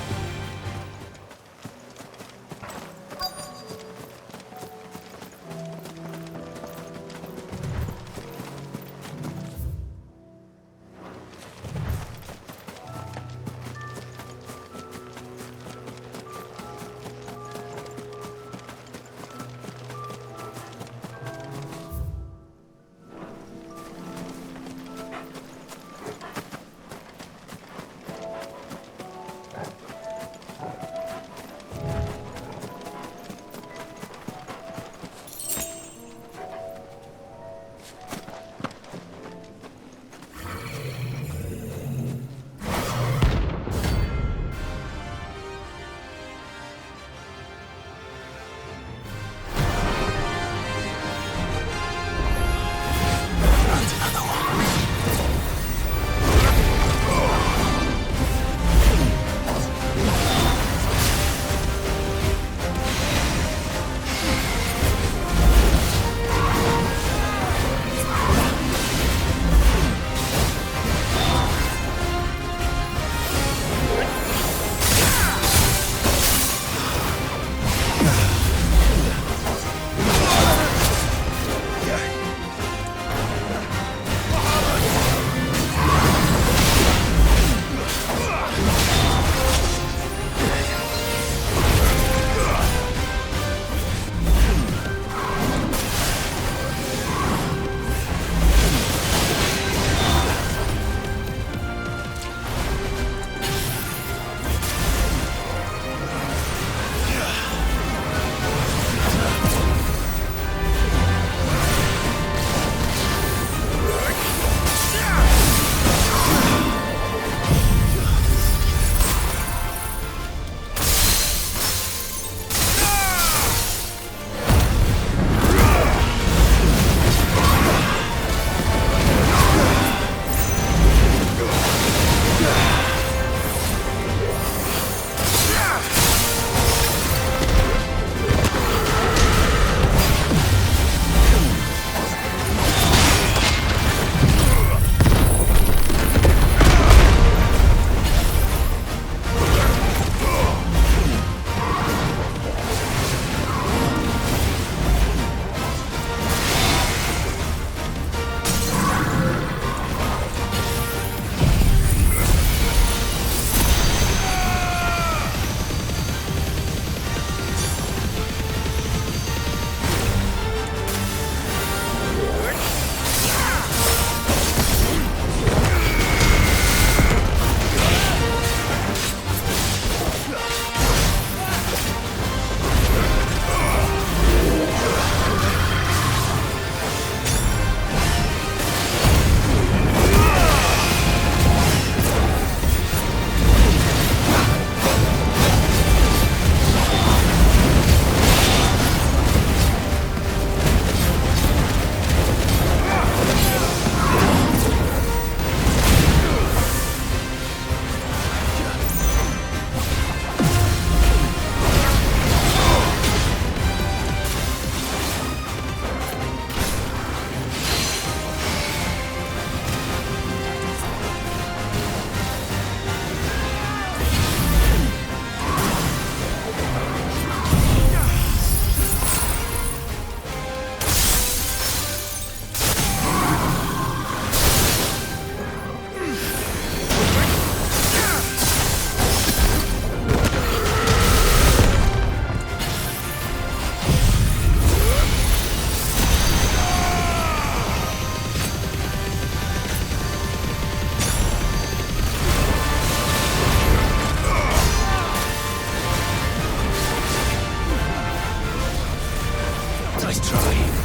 Nice try.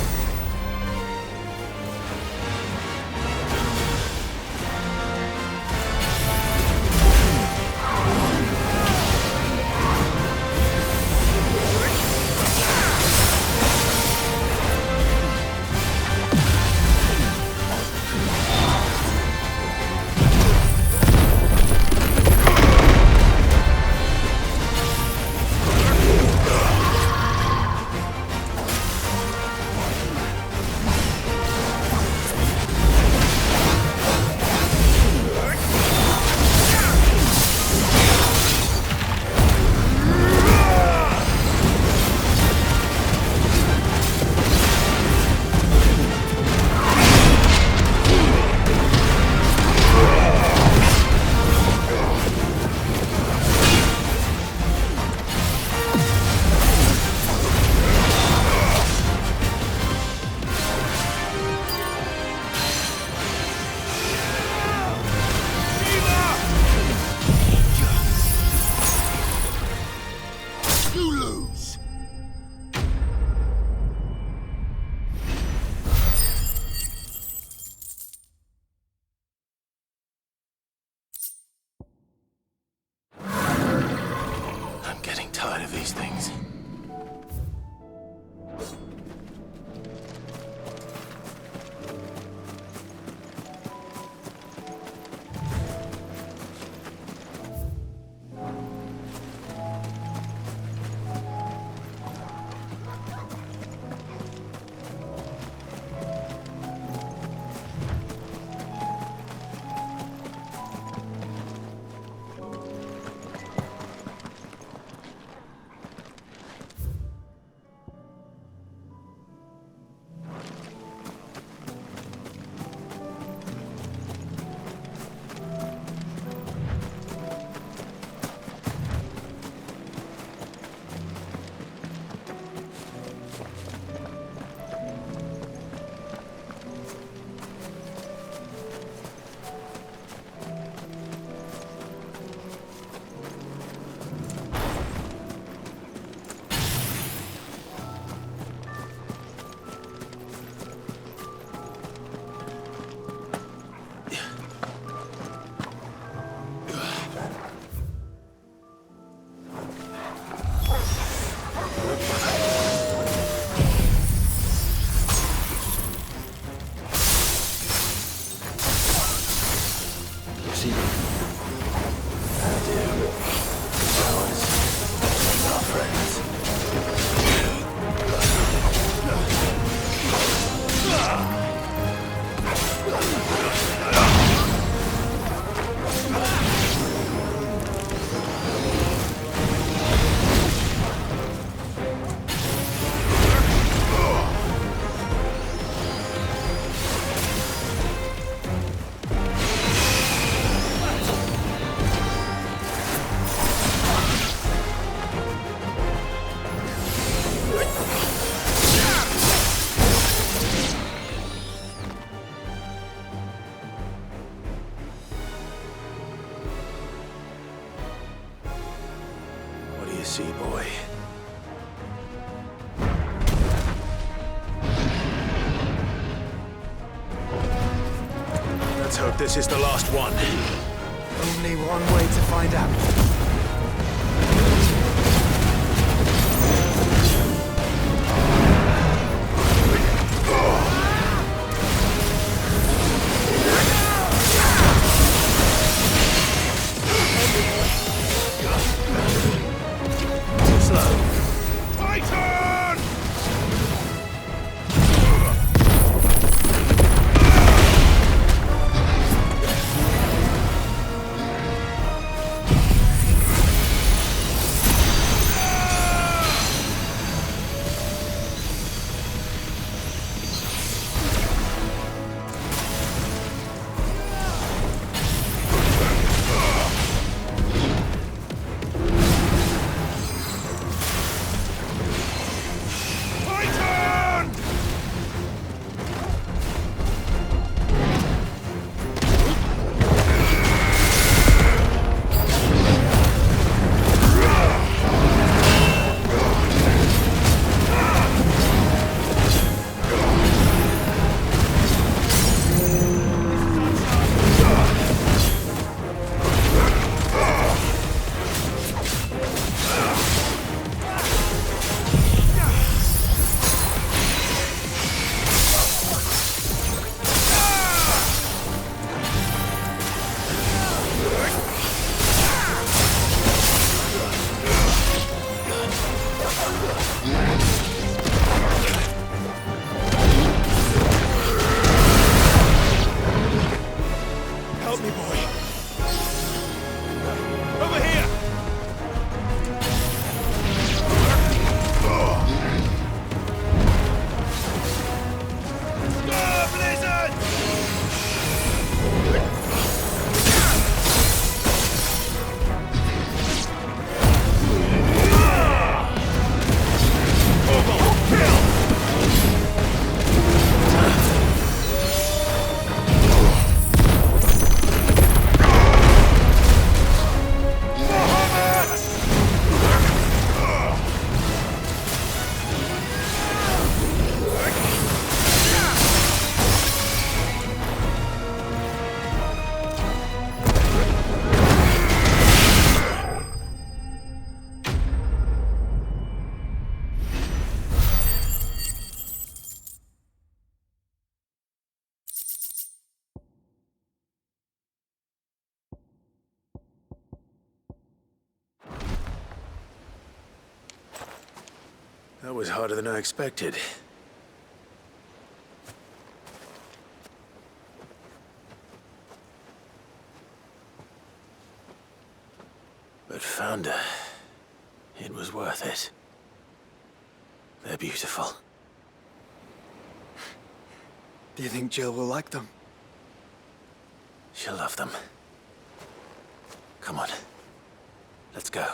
see, boy. Let's hope this is the last one. Only one way to find out. That was harder than I expected. But found her. It was worth it. They're beautiful. Do you think Jill will like them? She'll love them. Come on. Let's go.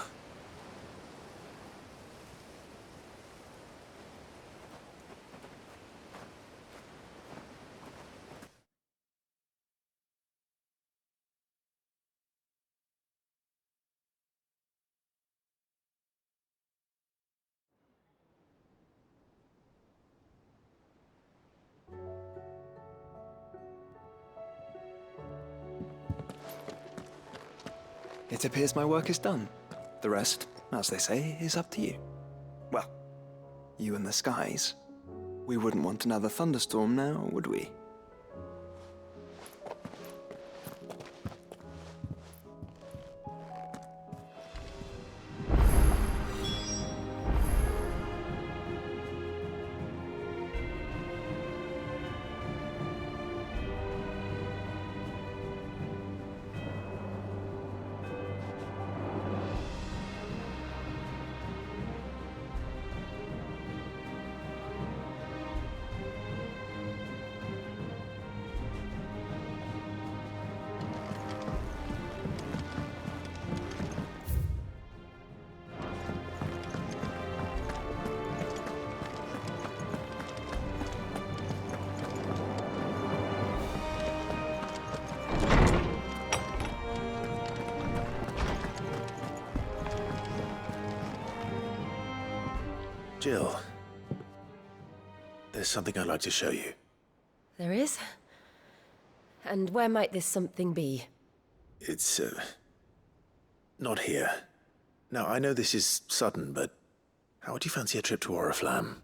It appears my work is done. The rest, as they say, is up to you. Well, you and the skies. We wouldn't want another thunderstorm now, would we? Jill, there's something I'd like to show you. There is? And where might this something be? It's, not here. Now, I know this is sudden, but how would you fancy a trip to Oriflamme?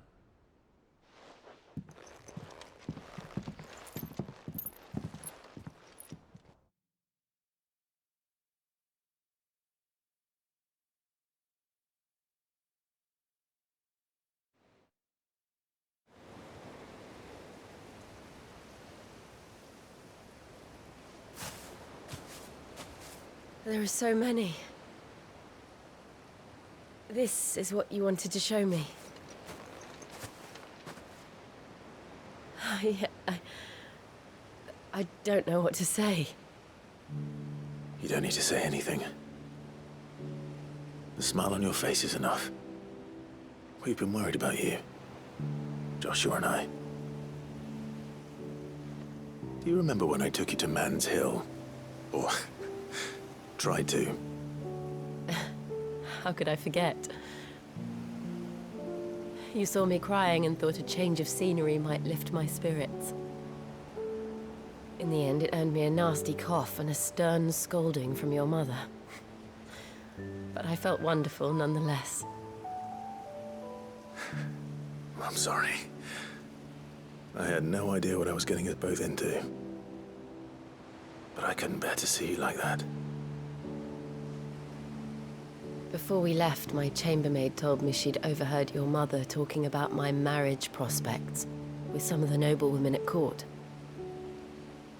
There are so many. This is what you wanted to show me. I don't know what to say. You don't need to say anything. The smile on your face is enough. We've been worried about you, Joshua and I. Do you remember when I took you to Man's Hill? Or tried to? How could I forget? You saw me crying and thought a change of scenery might lift my spirits. In the end, it earned me a nasty cough and a stern scolding from your mother. But I felt wonderful nonetheless. I'm sorry. I had no idea what I was getting us both into. But I couldn't bear to see you like that. Before we left, my chambermaid told me she'd overheard your mother talking about my marriage prospects with some of the noblewomen at court.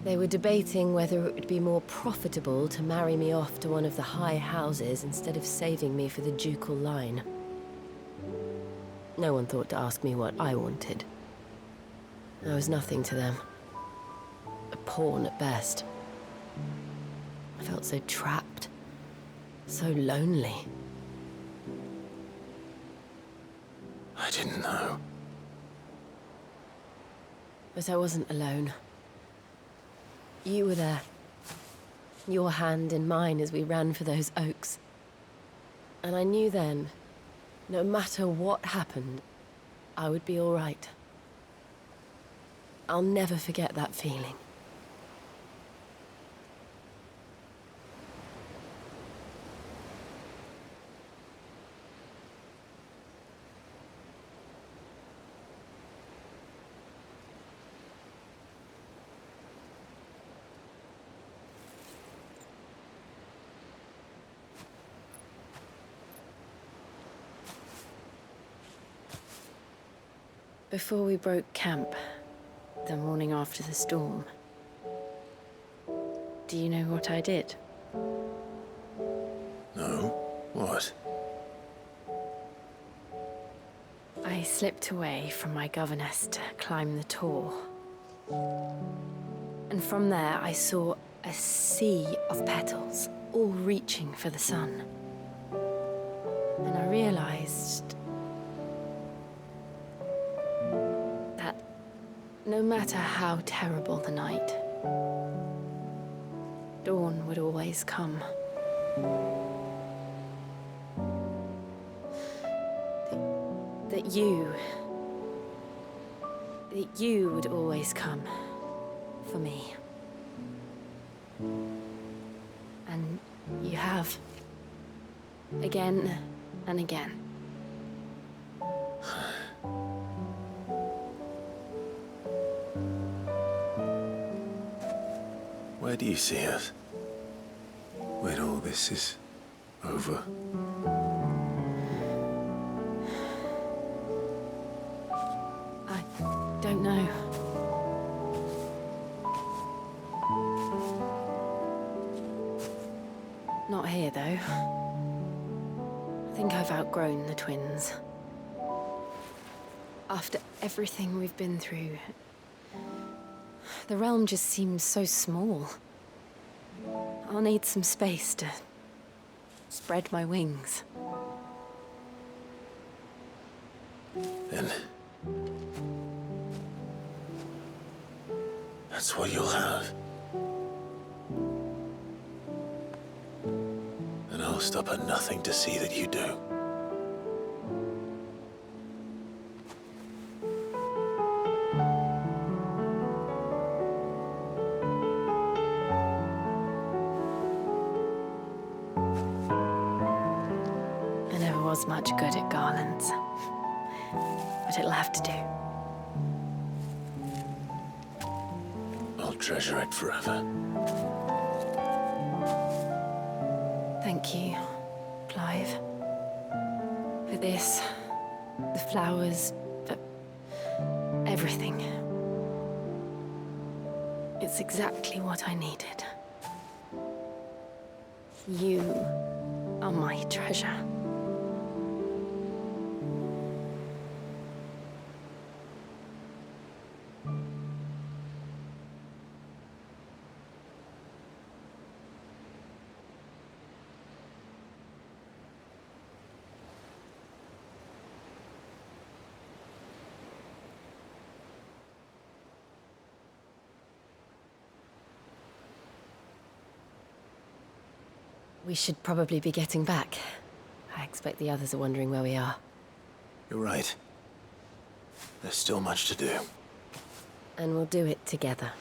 They were debating whether it would be more profitable to marry me off to one of the high houses instead of saving me for the ducal line. No one thought to ask me what I wanted. I was nothing to them. A pawn at best. I felt so trapped. So lonely. I didn't know. But I wasn't alone. You were there. Your hand in mine as we ran for those oaks. And I knew then, no matter what happened, I would be all right. I'll never forget that feeling. Before we broke camp, the morning after the storm, do you know what I did? No? What? I slipped away from my governess to climb the tor. And from there, I saw a sea of petals, all reaching for the sun. And I realized that no matter how terrible the night, dawn would always come. That you would always come for me. And you have. Again and again. Where do you see us? When all this is over? I don't know. Not here, though. I think I've outgrown the twins. After everything we've been through, the realm just seems so small. I'll need some space to spread my wings. Then that's what you'll have. And I'll stop at nothing to see that you do. I never was much good at garlands, but it'll have to do. I'll treasure it forever. Thank you, Clive. For this, the flowers, for everything. It's exactly what I needed. You are my treasure. We should probably be getting back. I expect the others are wondering where we are. You're right. There's still much to do. And we'll do it together.